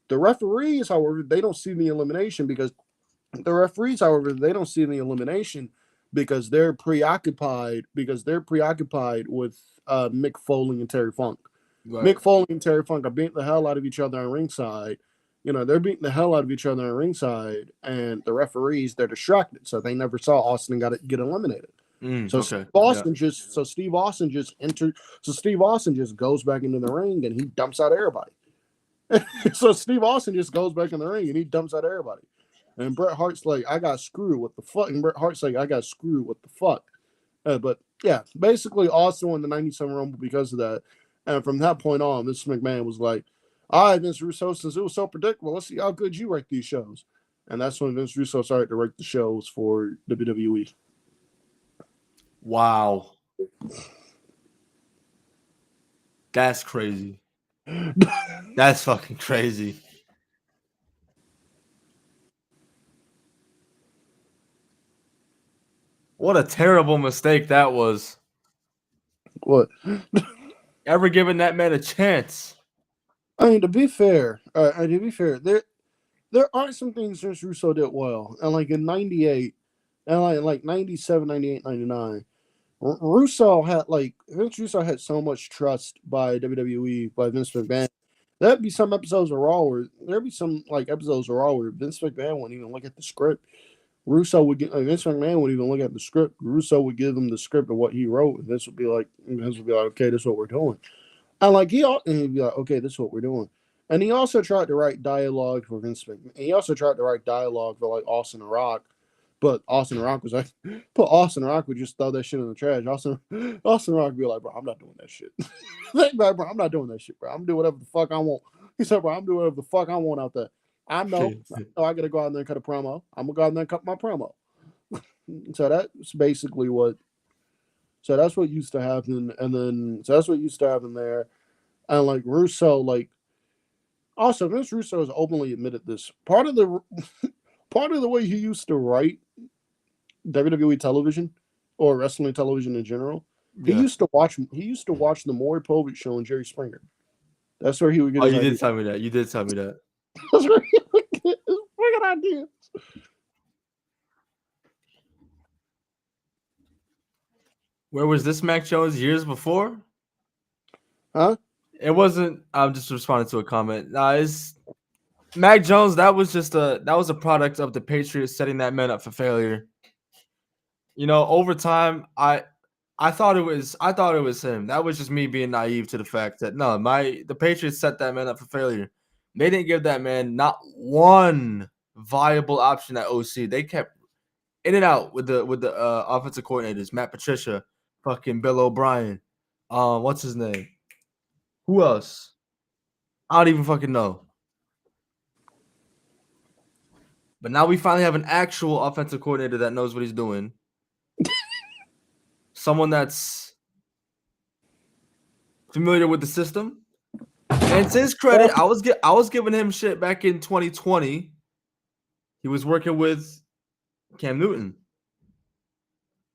The referees, however, they don't see the elimination because they're preoccupied with Mick Foley and Terry Funk. Right. Mick Foley and Terry Funk are beating the hell out of each other on ringside. They're beating the hell out of each other on ringside, and the referees, they're distracted, so they never saw Austin get eliminated. Steve Austin just goes back into the ring and he dumps out everybody. So Steve Austin just goes back in the ring and he dumps out everybody. And Bret Hart's like, I got screwed. What the fuck? And Bret Hart's like, I got screwed. What the fuck? But yeah, basically Austin won the 97 Rumble because of that. And from that point on, Vince McMahon was like, all right, Vince Russo, since it was so predictable, let's see how good you write these shows. And that's when Vince Russo started to write the shows for WWE. Wow. That's crazy. That's fucking crazy. What a terrible mistake that was. What? Ever giving that man a chance? I mean, to be fair, there are some things Vince Russo did well. And like in 98, and like 97, 98, 99, Vince Russo had so much trust by WWE, by Vince McMahon. There'd be some episodes of Raw where Vince McMahon wouldn't even look at the script. Vince McMahon wouldn't even look at the script. Russo would give them the script of what he wrote, and Vince would be like, okay, this is what we're doing. And like he'd be like, okay, this is what we're doing. And he also tried to write dialogue for Vince McMahon. He also tried to write dialogue for like Austin and Rock, but Austin Rock was like, Austin Rock would just throw that shit in the trash. Austin Rock would be like, bro, I'm not doing that shit. Bro, I'm not doing that shit, bro. I'm doing whatever the fuck I want. He said, bro, I'm doing whatever the fuck I want out there. I know I gotta go out there and cut a promo. I'm gonna go out there and cut my promo. So that's basically what. So that's what used to happen, that's what used to happen there, and like Russo, like also Vince Russo has openly admitted this. Part of the way he used to write WWE television or wrestling television in general, he used to watch the Maury Povich show and Jerry Springer. That's where he would get. Oh, you did tell me that. That's where he would get his freaking ideas. Where was this Mac Jones years before? Huh? It wasn't. I'm just responding to a comment. It's Mac Jones. That was a product of the Patriots setting that man up for failure. Over time, I thought it was him. That was just me being naive to the fact that the Patriots set that man up for failure. They didn't give that man not one viable option at OC. They kept in and out with the offensive coordinators, Matt Patricia, fucking Bill O'Brien. What's his name? Who else? I don't even fucking know. But now we finally have an actual offensive coordinator that knows what he's doing. Someone that's familiar with the system. And to his credit, I was giving him shit back in 2020. He was working with Cam Newton.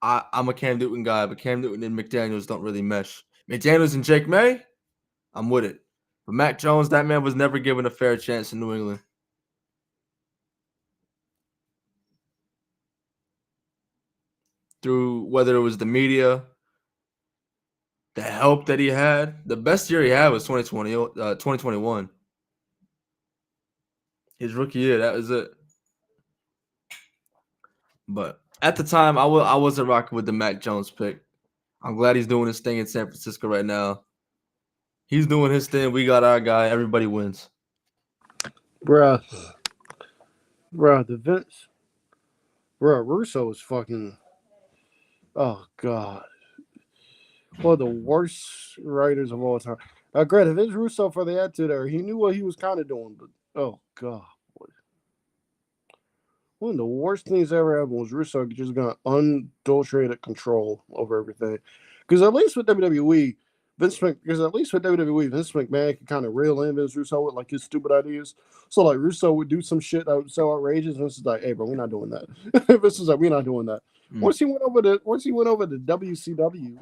I'm a Cam Newton guy, but Cam Newton and McDaniels don't really mesh. McDaniels and Jake May, I'm with it. But Mac Jones, that man was never given a fair chance in New England. Through whether it was the media, the help that he had. The best year he had was 2021. His rookie year, that was it. But at the time, I wasn't rocking with the Mac Jones pick. I'm glad he's doing his thing in San Francisco right now. He's doing his thing. We got our guy. Everybody wins. Bruh, the Vince. Bruh, Russo is fucking. Oh, God. One of the worst writers of all time. Granted, Vince Russo, for the attitude there, he knew what he was kind of doing, but oh, God. One of the worst things that ever happened was Russo just got unadulterated control over everything. Because at least with WWE, Vince McMahon could kind of reel in Vince Russo with like his stupid ideas. So like Russo would do some shit that was so outrageous, and Vince is like, "Hey, bro, we're not doing that." Vince is like, "We're not doing that." Once he went over to WCW,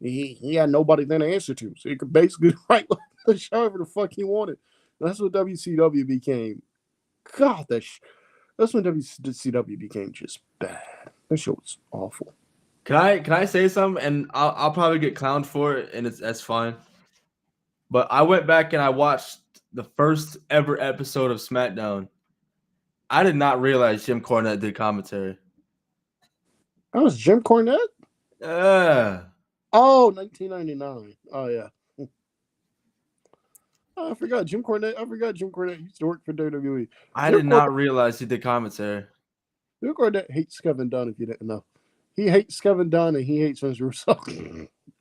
he had nobody then to answer to, so he could basically write the show whatever the fuck he wanted. That's what WCW became. God, that's when WCW became just bad. That show was awful. Can I say something? And I'll probably get clowned for it, and that's fine. But I went back and I watched the first ever episode of SmackDown. I did not realize Jim Cornette did commentary. That was Jim Cornette? Yeah. Oh, 1999. Oh, yeah. Oh, I forgot Jim Cornette used to work for WWE. I did not realize he did commentary. Jim Cornette hates Kevin Dunn, if you didn't know. He hates Kevin Dunn and he hates Vince Russo.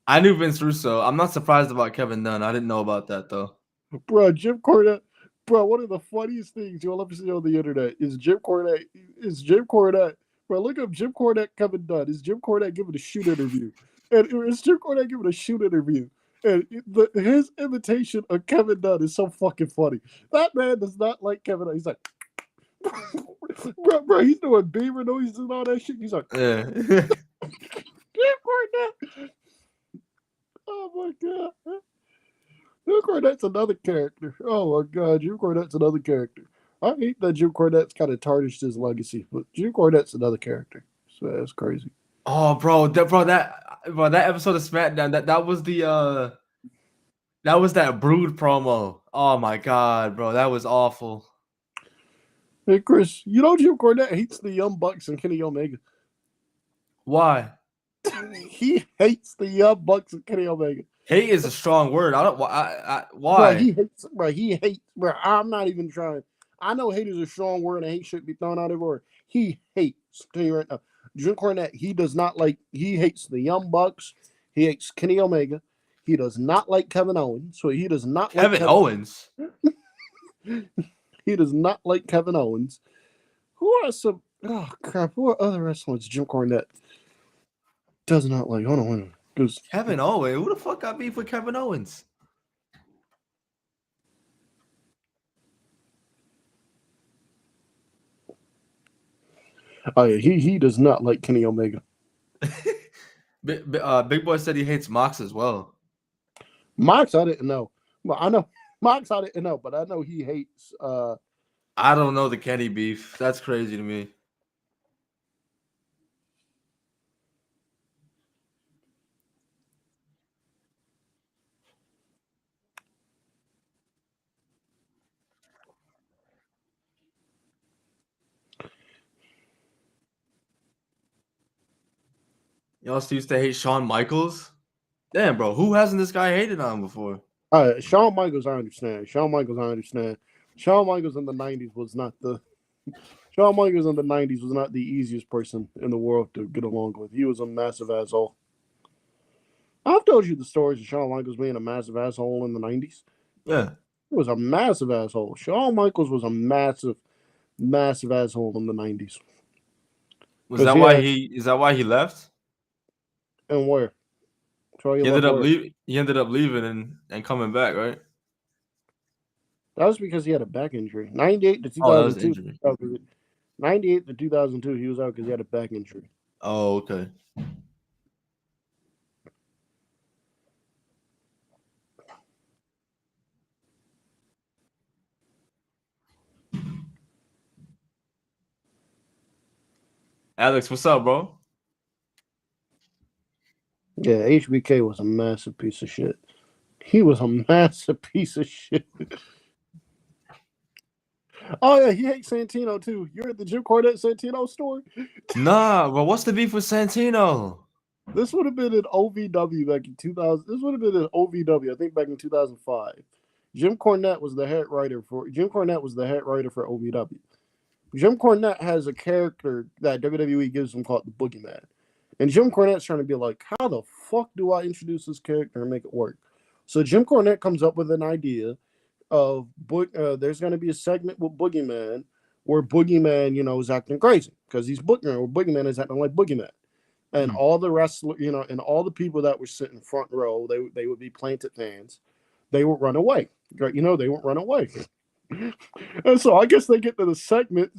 I knew Vince Russo. I'm not surprised about Kevin Dunn. I didn't know about that, though. Bro, Jim Cornette. Bro, one of the funniest things you'll ever see on the internet is Jim Cornette. Bro, look up Jim Cornette, Kevin Dunn. Is Jim Cornette giving a shoot interview? And it's Jim Cornette giving a shoot interview. And his imitation of Kevin Dunn is so fucking funny. That man does not like Kevin Dunn. He's like, bro, he's doing beaver noises and all that shit. He's like, Yeah. Jim Cornette. Oh my God. Jim Cornette's another character. Oh my God, Jim Cornette's another character. I hate that Jim Cornette's kind of tarnished his legacy, but Jim Cornette's another character. So that's crazy. Oh, that episode of SmackDown, that was that Brood promo. Oh my God, bro, that was awful. Hey Chris, you know Jim Cornette hates the Young Bucks and Kenny Omega. Why? He hates the Young Bucks and Kenny Omega. Hate is a strong word. I don't. Why? Bro, he hates. Bro, I'm not even trying. I know hate is a strong word and hate should be thrown out everywhere. He hates. I'll tell you right now, Jim Cornette. He does not like. He hates the Young Bucks. He hates Kenny Omega. He does not like Kevin Owens. So he does not like Kevin Owens. He does not like Kevin Owens. Who are some? Oh crap! Who are other wrestlers Jim Cornette does not like? Hold on. Kevin Owens. Who the fuck got beef with Kevin Owens? Oh yeah, he does not like Kenny Omega. Big Boy said he hates Mox as well. Mox, I didn't know. Well, I know Mox, I didn't know, but I know he hates. I don't know the Kenny beef. That's crazy to me. You also used to hate Shawn Michaels. Damn, bro, who hasn't this guy hated on before? Shawn Michaels, I understand. Shawn Michaels in the 90s was not the. Shawn Michaels in the 90s was not the easiest person in the world to get along with. He was a massive asshole. I've told you the stories of Shawn Michaels being a massive asshole in the 90s. Yeah. He was a massive asshole. Shawn Michaels was a massive, massive asshole in the 90s. Is that why he left? And where? So He left ended up where? He ended up leaving and coming back, right? That was because he had a back injury. 98 to Oh, that was 2002. injury. 98 to 2002, he was out because he had a back injury. Oh, okay. Alex, what's up, bro? Yeah, HBK was a massive piece of shit. He was a massive piece of shit. Oh, yeah, he hates Santino, too. You're at the Jim Cornette Santino story? Nah, bro. What's the beef with Santino? This would have been an OVW back in 2000. This would have been an OVW, I think, back in 2005. Jim Cornette was the head writer for OVW. Jim Cornette has a character that WWE gives him called the Boogeyman. And Jim Cornette's trying to be like, how the fuck do I introduce this character and make it work? So Jim Cornette comes up with an idea of there's going to be a segment with Boogeyman where Boogeyman, is acting crazy because he's Boogeyman is acting like Boogeyman. And all the wrestlers, and all the people that were sitting front row, they would be planted fans. They would run away. They would run away. And so I guess they get to the segment.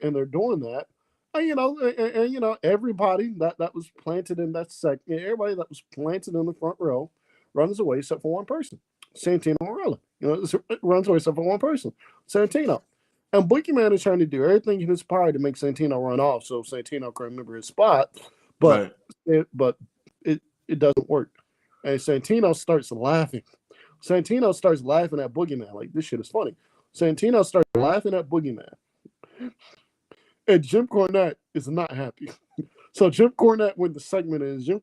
And they're doing that. And everybody that was planted in that segment, everybody that was planted in the front row runs away except for one person, Santino Marella. Runs away except for one person, Santino. And Boogeyman is trying to do everything in his power to make Santino run off so Santino can remember his spot, but it doesn't work. And Santino starts laughing. Santino starts laughing at Boogeyman like, this shit is funny. Santino starts laughing at Boogeyman. And Jim Cornette is not happy. So Jim Cornette, when the segment is when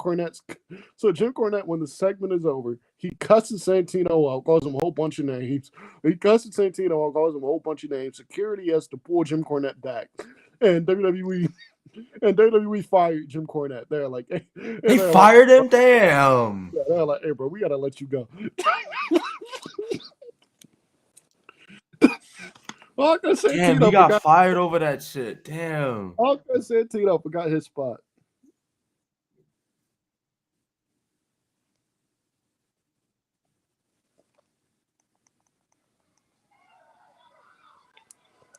the segment is over, he cusses Santino out, calls him a whole bunch of names. Security has to pull Jim Cornette back, and WWE fired Jim Cornette. They're like, They fired him. Damn. Yeah, they're like, hey, bro, we gotta let you go. Damn, he got fired over that shit. Damn. Santino forgot his spot.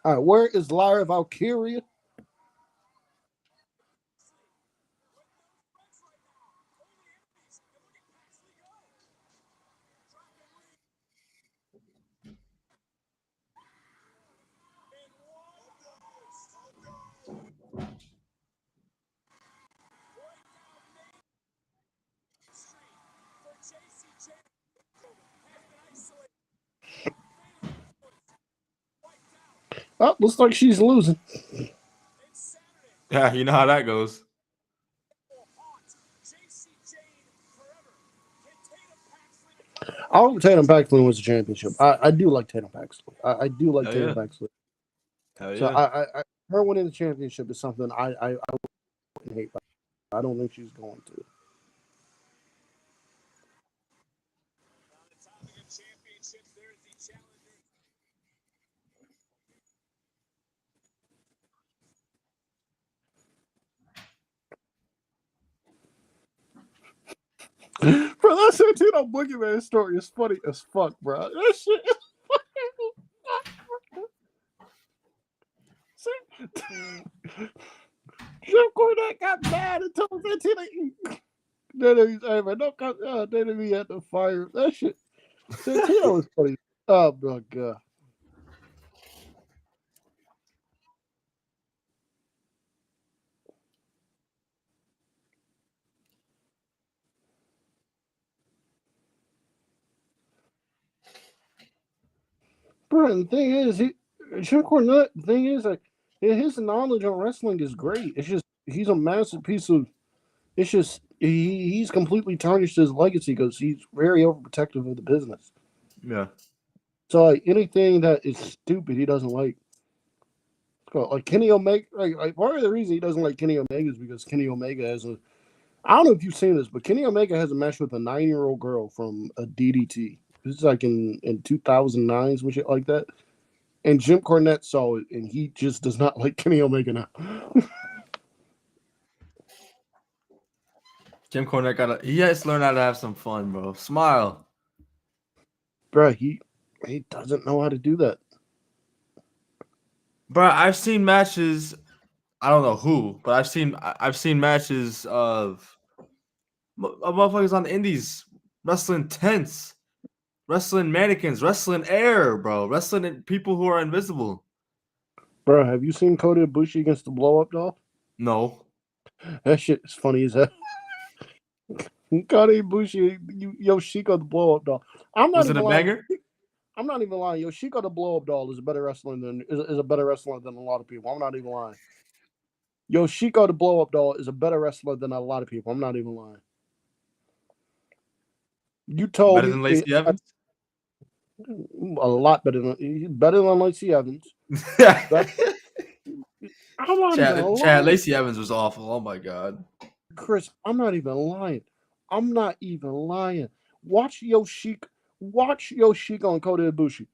All right, where is Lyra Valkyria? Oh, looks like she's losing. Yeah, you know how that goes. I hope Tatum Paxton wins the championship. I do like Tatum Paxton. I do like Tatum Paxton. Hell so yeah. her winning the championship is something I wouldn't hate. I don't think she's going to. Bro, that Santino Boogeyman story is funny as fuck, bro. That shit is funny. Jim Cornette got mad and told Santino. Then he had to fire him. That shit. Santino was funny. Oh my god. Bro, the thing is, Jim Cornette. The thing is, like, his knowledge on wrestling is great. It's just he's a massive piece of. It's just he's completely tarnished his legacy because he's very overprotective of the business. Yeah. So like anything that is stupid, he doesn't like. Like Kenny Omega, part of the reason he doesn't like Kenny Omega is because Kenny Omega has a. I don't know if you've seen this, but Kenny Omega has a match with a 9-year-old girl from a DDT. This is like in 2009, some shit like that. And Jim Cornette saw it, and he just does not like Kenny Omega now. Jim Cornette he has to learn how to have some fun, bro. Smile. Bro, he doesn't know how to do that. Bro, I've seen matches. I don't know who, but I've seen matches of motherfuckers on the indies wrestling tents, wrestling mannequins, wrestling air, bro, wrestling people who are invisible. Bro, have you seen Kota Ibushi against the Blow Up Doll? No. That shit is funny as hell. Kota Ibushi, Yoshiko the Blow Up Doll. I'm not Was it even a lying. banger? I'm not even lying. Yoshiko the Blow Up Doll is a better wrestler than a lot of people. I'm not even lying. Yoshiko the Blow Up Doll is a better wrestler than a lot of people. I'm not even lying. You told Better me than Lacey Evans? a lot better than Lacey Evans. But I'm not even Chad, lying, Lacey Evans was awful. Oh my god. Chris. I'm not even lying. I'm not even lying. Watch Yoshiko. Watch Yoshiko and Kota Ibushi,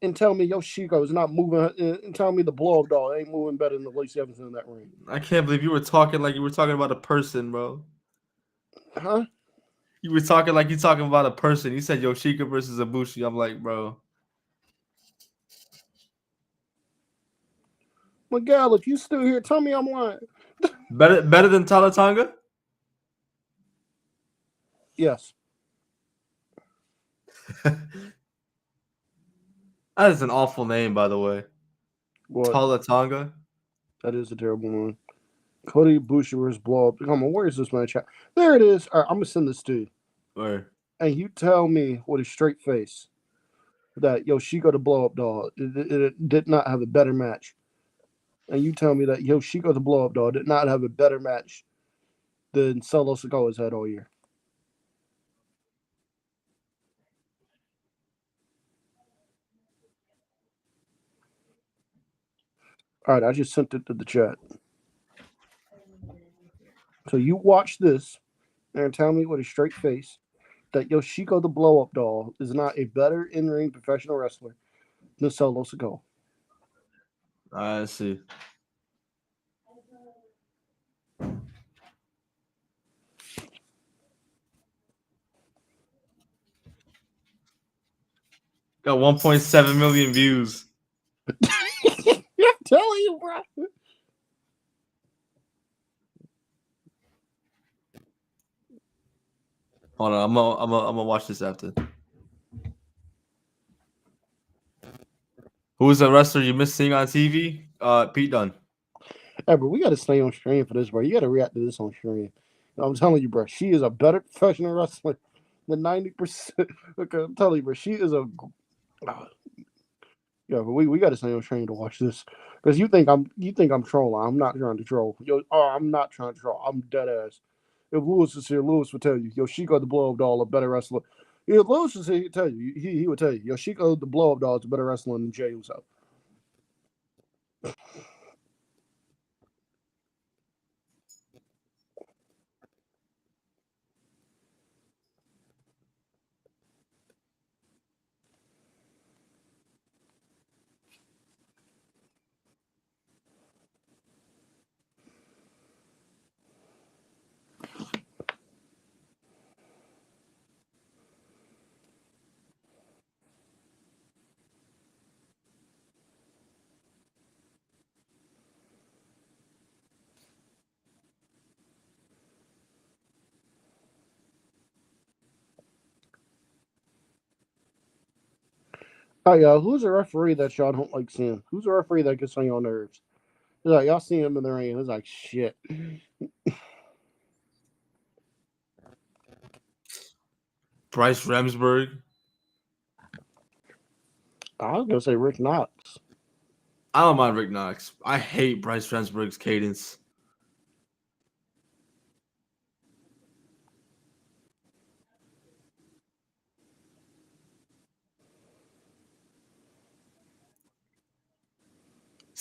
and tell me Yoshiko is not moving. And tell me the Blow Up Doll ain't moving better than Lacey Evans in that ring. I can't believe you were talking like you were talking about a person, bro. Huh? You were talking like you talking about a person. You said Yoshika versus Ibushi. I'm like, bro. Miguel, if you still here, tell me I'm lying. Better than Talatanga? Yes. That is an awful name, by the way. What? Talatanga? That is a terrible one. Cody Ibushi versus Blow Up. Come on, where is this match at? There it is. All right, I'm gonna send this to you, Or and you tell me with a straight face that Yoshiko the Blow Up Doll it did not have a better match, and you tell me that Yoshiko the Blow Up Doll did not have a better match than Solo Sikoa's had all year. All right, I just sent it to the chat. So you watch this and tell me with a straight face that Yoshiko the Blow Up Doll is not a better in-ring professional wrestler than Solo Sikoa. I see. Got 1.7 million views. I'm telling you, bro. Hold on, I'm gonna watch this after. Who was the wrestler you missed seeing on TV? Pete Dunne. Hey, bro, we got to stay on stream for this, bro. You got to react to this on stream. I'm telling you, bro, she is a better professional wrestler than 90%. Okay, I'm telling you, bro, she is a. Yeah, but we got to stay on stream to watch this because you think I'm trolling. I'm not trying to troll. I'm not trying to troll. I'm dead ass. If Lewis is here, Lewis would tell you, Yoshiko the Blow Up Doll a better wrestler. If Lewis is here, he'd tell you. He would tell you, Yoshiko the Blow Up Doll is a better wrestler than Jey Uso. All right, y'all. Who's a referee that y'all don't like seeing? Who's a referee that gets on your nerves? It's like y'all see him in the ring. It's like shit. Bryce Remsburg. I was gonna say Rick Knox. I don't mind Rick Knox. I hate Bryce Remsburg's cadence.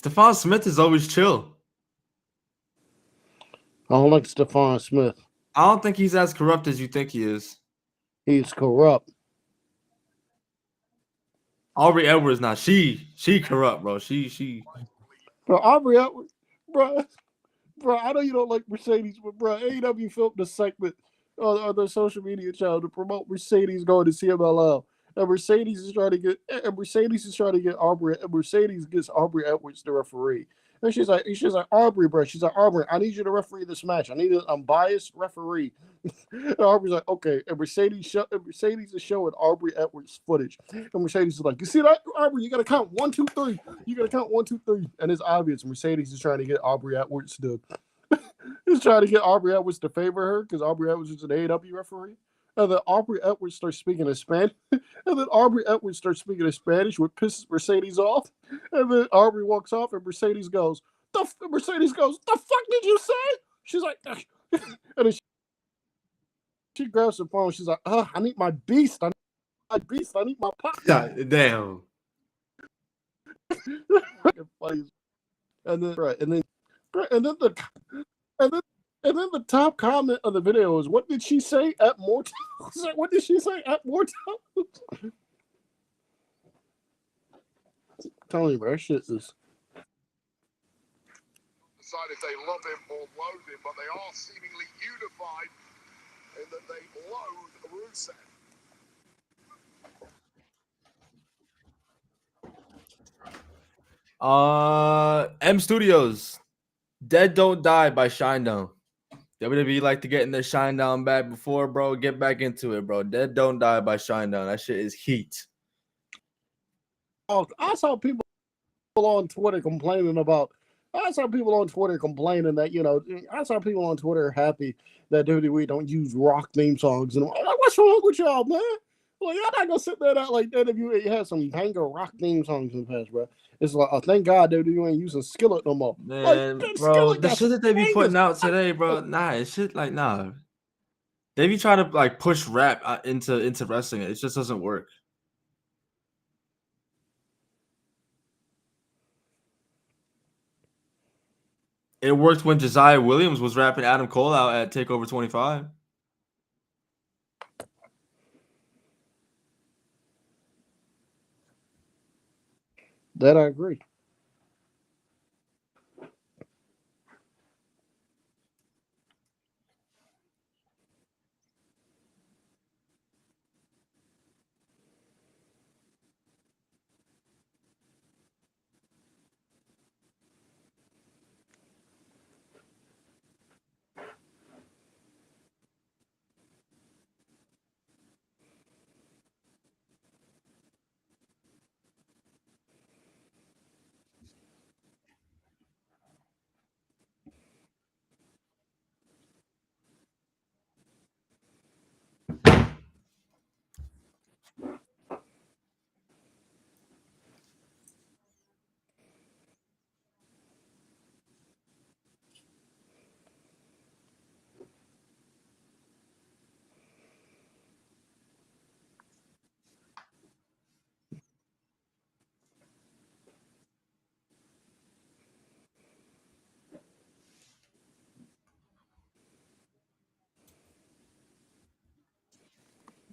Stephon Smith is always chill. I don't like Stephon Smith. I don't think he's as corrupt as you think he is. He's corrupt. Aubrey Edwards, now she corrupt, bro. She. Bro, Aubrey Edwards, bro, I know you don't like Mercedes, but bro, AEW filmed a segment on their social media channel to promote Mercedes going to CMLL. And Mercedes is trying to get Aubrey. And Mercedes gets Aubrey Edwards the referee. And she's like Aubrey, bro. She's like, Aubrey, I need you to referee this match. I need an unbiased referee. And Aubrey's like, okay. And Mercedes is showing Aubrey Edwards footage. And Mercedes is like, you see that, Aubrey? You gotta count 1, 2, 3. You gotta count 1, 2, 3. And it's obvious Mercedes is trying to get Aubrey Edwards to favor her because Aubrey Edwards is an AEW referee. And then Aubrey Edwards starts speaking in Spanish. And then Aubrey Edwards starts speaking in Spanish, which pisses Mercedes off. And then Aubrey walks off, and Mercedes goes, the fuck did you say? She's like, and then she grabs her phone. She's like, I need my beast. I need my pop. God damn. And then the top comment of the video is, what did she say at more time? What did she say at more time? Telling you, bro, that shit is. Decide if they love him or loathe him, but they are seemingly unified in that they loathe Rusev. M Studios, Dead Don't Die by Shinedown. WWE like to get in their Shinedown back before, bro. Get back into it, bro. Dead Don't Die by Shinedown. That shit is heat. Oh, I saw people on Twitter complaining that, I saw people on Twitter happy that WWE don't use rock theme songs. And I'm like, what's wrong with y'all, man? Well, y'all not gonna sit there out like WWE had some banger rock theme songs in the past, bro. It's like, oh, thank God WWE ain't using Skillet no more. Man, like, bro, the shit that they be putting out today, bro, it's shit like, nah. They be trying to like push rap into wrestling. It just doesn't work. It worked when Josiah Williams was rapping Adam Cole out at TakeOver 25. That I agree.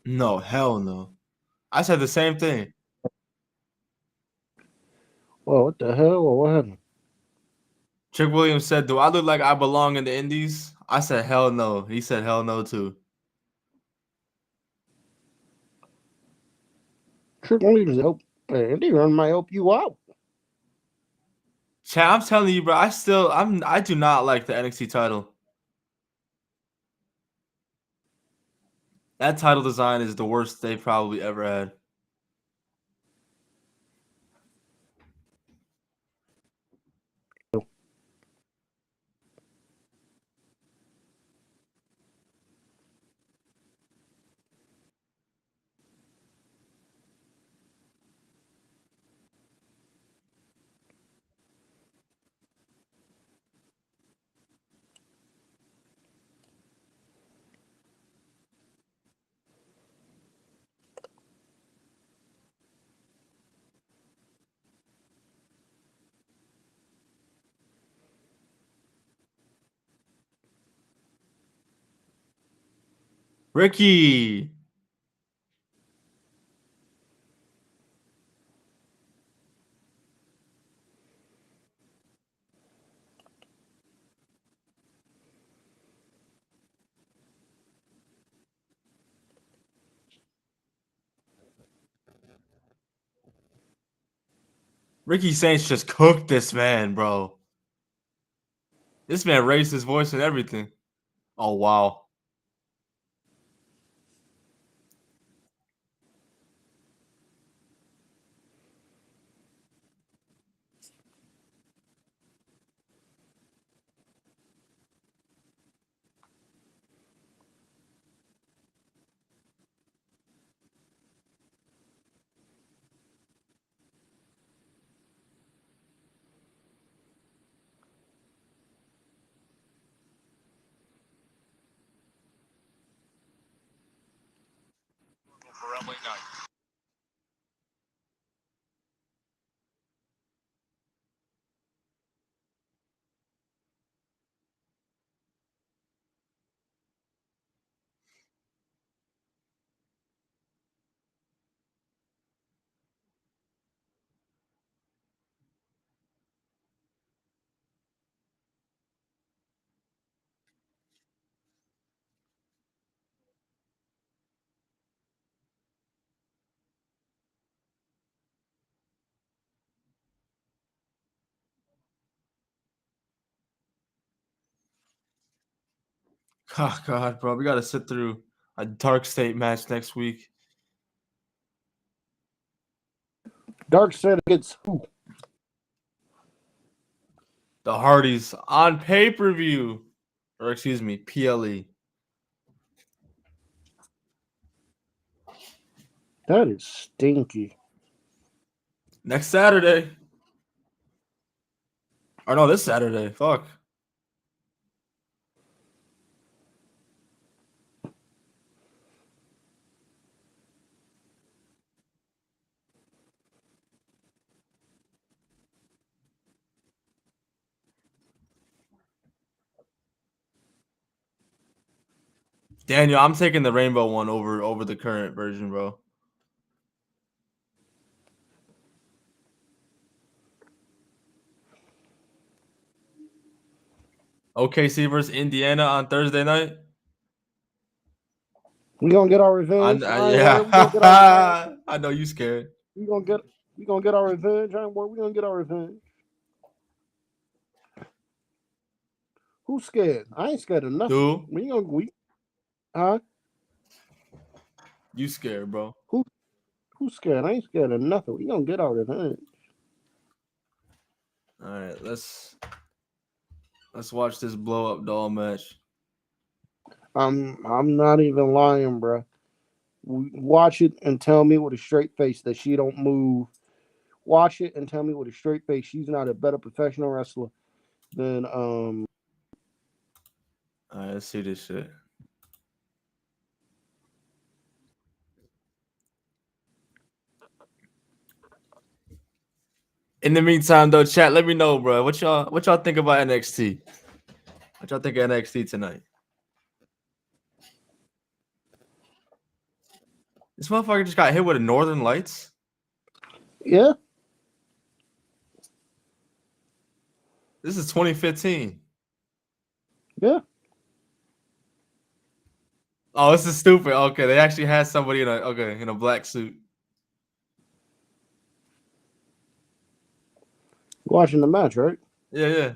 No, hell no. I said the same thing. Well, what the hell? Well, what happened? Trick Williams said, "Do I look like I belong in the Indies?" I said, "Hell no." He said, "Hell no" too. Trick Williams help. Andy Run might help you out. Chad, I'm telling you, bro. I do not like the NXT title. That title design is the worst they've probably ever had. Ricky. Ricky Saints just cooked this man, bro. This man raised his voice and everything. Oh, wow. For LA Knight. Oh, God, bro. We got to sit through a Dark State match next week. Dark Side against who? The Hardys on pay-per-view. Or, excuse me, PLE. That is stinky. Next Saturday. Or, no, this Saturday. Fuck. Daniel, I'm taking the rainbow one over the current version, bro. OKC versus Indiana on Thursday night. We gonna get our revenge. I ain't worried. We gonna get our revenge. Yeah. I know you scared. We gonna get our revenge. I ain't worried. We gonna get our revenge. Who's scared? I ain't scared of nothing. Dude, Huh? you scared, bro. Who's scared? I ain't scared of nothing. We gonna get our revenge. All right, let's watch this blow up doll match. I'm not even lying, bro. Watch it and tell me with a straight face that she don't move. Watch it and tell me with a straight face she's not a better professional wrestler than All right, let's see this shit. In the meantime, though, chat, let me know, bro. What y'all think about NXT? What y'all think of NXT tonight? This motherfucker just got hit with a Northern Lights. yeah. This is 2015. Yeah. Oh, this is stupid. Okay, they actually had somebody in a black suit. Watching the match, right? Yeah, yeah.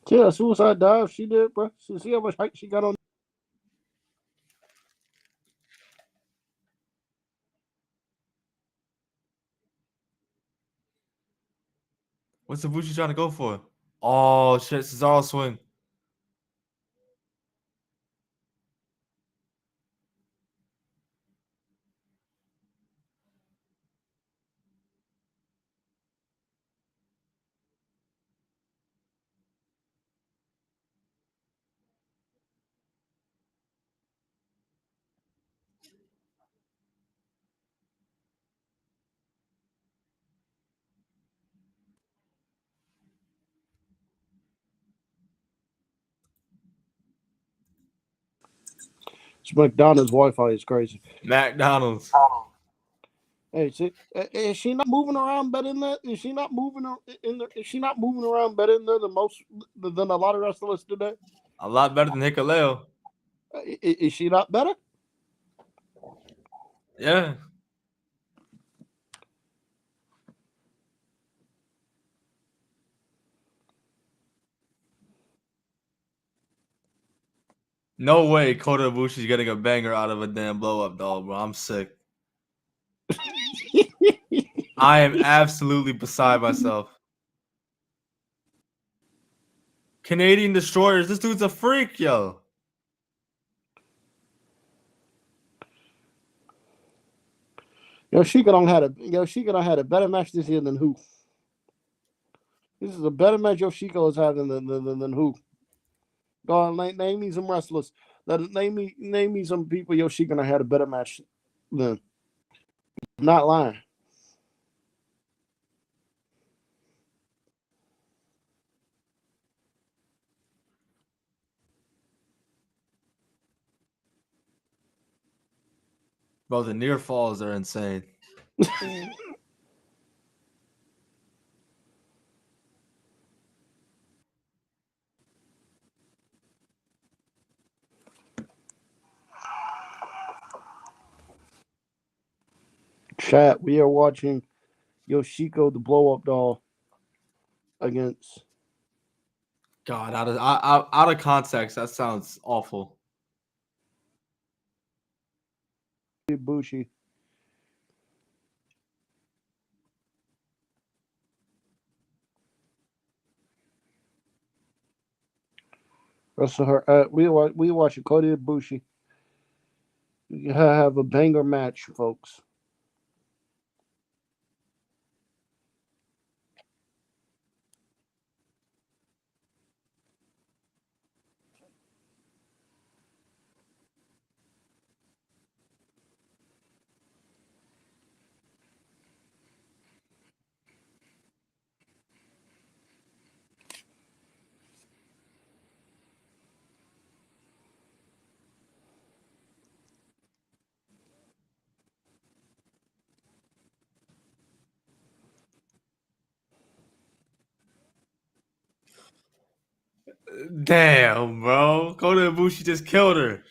See that suicide dive she did, bro. See how much height she got on. What's the Bushi trying to go for? Oh shit, Cesaro swing. This McDonald's Wi-Fi is crazy. McDonald's. Hey, see, is she not moving around better than that? Is she not moving in there? Is she not moving around better in there than a lot of wrestlers today? A lot better than Hikaleo. Is she not better? Yeah. No way Kota Ibushi's getting a banger out of a damn blow-up doll, bro. I'm sick. I am absolutely beside myself. Canadian Destroyers. This dude's a freak, yo. Yoshiko done had a better match this year than who? This is a better match Yoshiko has had than who? Go on, name me some wrestlers. Name me some people Yoshiko done had a better match than. I'm not lying. Bro, the near falls are insane. Chat, we are watching Yoshiko the blow up doll against God, out of context, that sounds awful. Ibushi. Wrestle her. We watching Kota Ibushi. You have a banger match, folks. Damn, bro. Kota Ibushi just killed her.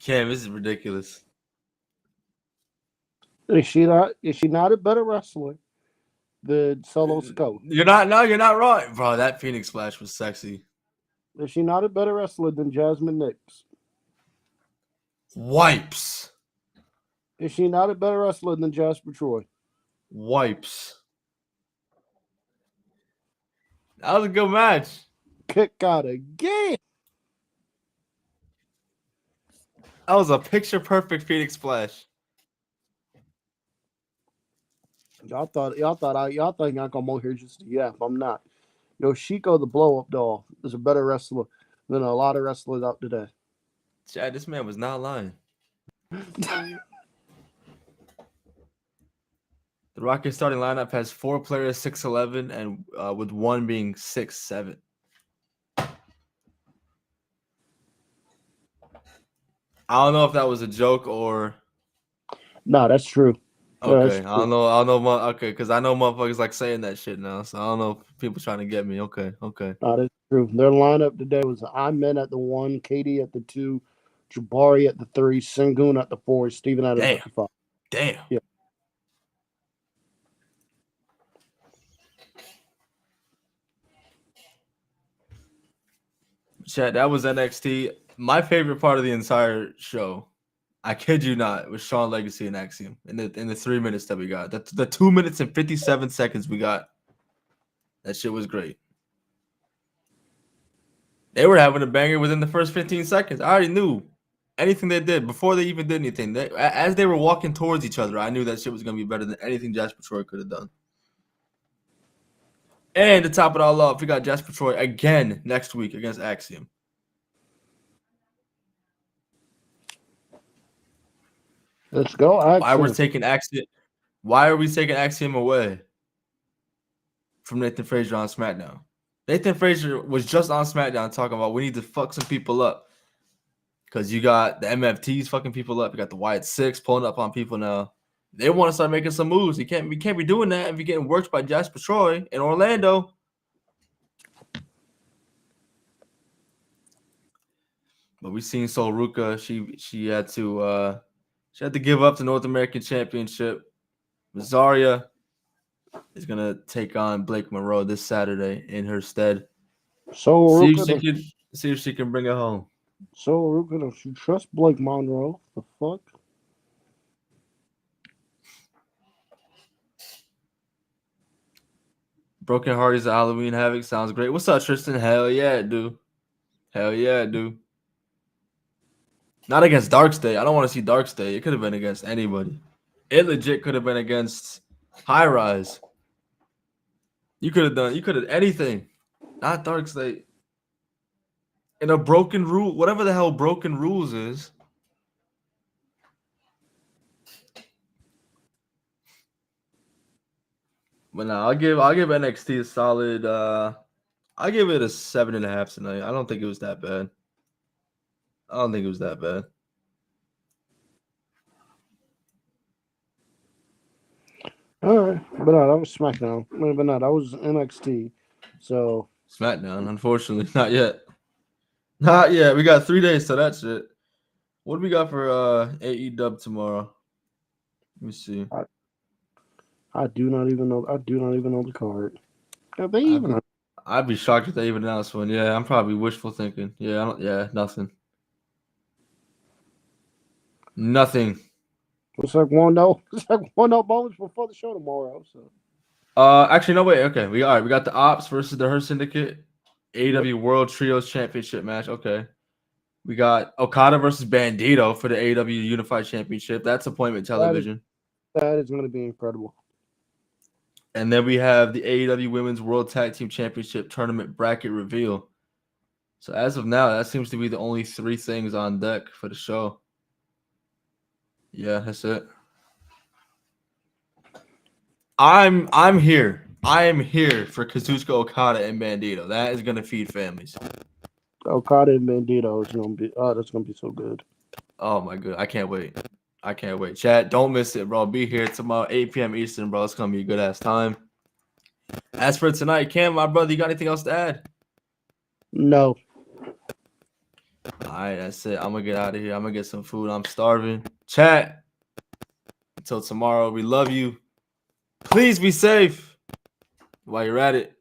Cam, this is ridiculous. Is she not a better wrestler than Solo Sikoa? You're not right, bro. That Phoenix Splash was sexy. Is she not a better wrestler than Jasmine Nix? Wipes. Is she not a better wrestler than Jasper Troy? Wipes. That was a good match. Kick out again. That was a picture perfect Phoenix Splash. Y'all think I come on here just to yap. I'm not. Yoshiko the blow up doll is a better wrestler than a lot of wrestlers out today. Chad, this man was not lying. The Rocket starting lineup has 4 players, 6'11", and with one being 6'7". I don't know if that was a joke or. No, that's true. Okay, I don't know. Okay, because I know motherfuckers like saying that shit now, so I don't know if people trying to get me. Okay. No, that's true. Their lineup today was Iman at the 1, Katie at the 2, Jabari at the 3, Sengun at the 4, Steven Adams at the 5. Damn. Yeah. Chad, that was NXT. My favorite part of the entire show, I kid you not, was Shawn Legacy and Axiom in the 3 minutes that we got. The 2 minutes and 57 seconds we got. That shit was great. They were having a banger within the first 15 seconds. I already knew Anything they did before they even did anything, as they were walking towards each other, I knew that shit was gonna be better than anything Jasper Troy could have done. And to top it all off, we got Jasper Troy again next week against Axiom. Let's go, Axiom. Why are we taking Axiom away from Nathan Frazier on SmackDown? Nathan Frazier was just on SmackDown talking about we need to fuck some people up. Because you got the MFTs fucking people up. You got the Wyatt Six pulling up on people now. They want to start making some moves. We can't be doing that if you're getting worked by Jasper Troy in Orlando. But we seen Sol Ruka. She had to give up the North American Championship. Mazaria is gonna take on Blake Monroe this Saturday in her stead. So See if she can bring it home. So Ruka, don't you trust Blake Monroe? The fuck? Broken Hardy's Halloween Havoc sounds great. What's up, Tristan? Hell yeah, dude. Hell yeah, dude. Not against Darkstay. I don't want to see Darkstay. It could have been against anybody. It legit could have been against High Rise. You could have anything. Not Darkstay. In a broken rule, whatever the hell broken rules is. But no, I'll give NXT a solid I'll give it a 7.5 tonight. I don't think it was that bad. All right, but no, that was SmackDown. But no, that was NXT. So SmackDown, unfortunately, not yet. Not yet. We got 3 days to that shit. What do we got for AEW tomorrow? Let me see. I do not even know the card. Have they even? I'd be shocked if they even announced one. Yeah, I'm probably wishful thinking. Yeah, nothing. Nothing. It's like one no moments before the show tomorrow. So actually, no, wait. Okay, we got the Ops versus the Her Syndicate AEW World Trios Championship match. Okay, we got Okada versus Bandito for the AEW Unified Championship. That's appointment television. That is going to be incredible. And then we have the AEW Women's World Tag Team Championship Tournament bracket reveal. So as of now, that seems to be the only 3 things on deck for the show. Yeah, that's it. I'm here. I am here for Kazuchika Okada and Bandito. That is gonna feed families. Okada and Bandito is gonna be that's gonna be so good. Oh my god, I can't wait. Chat, don't miss it, bro. Be here tomorrow, 8 p.m. Eastern, bro. It's gonna be a good ass time. As for tonight, Cam, my brother, you got anything else to add? No. All right, that's it. I'm gonna get out of here. I'm gonna get some food. I'm starving. Chat. Until tomorrow, we love you. Please be safe while you're at it.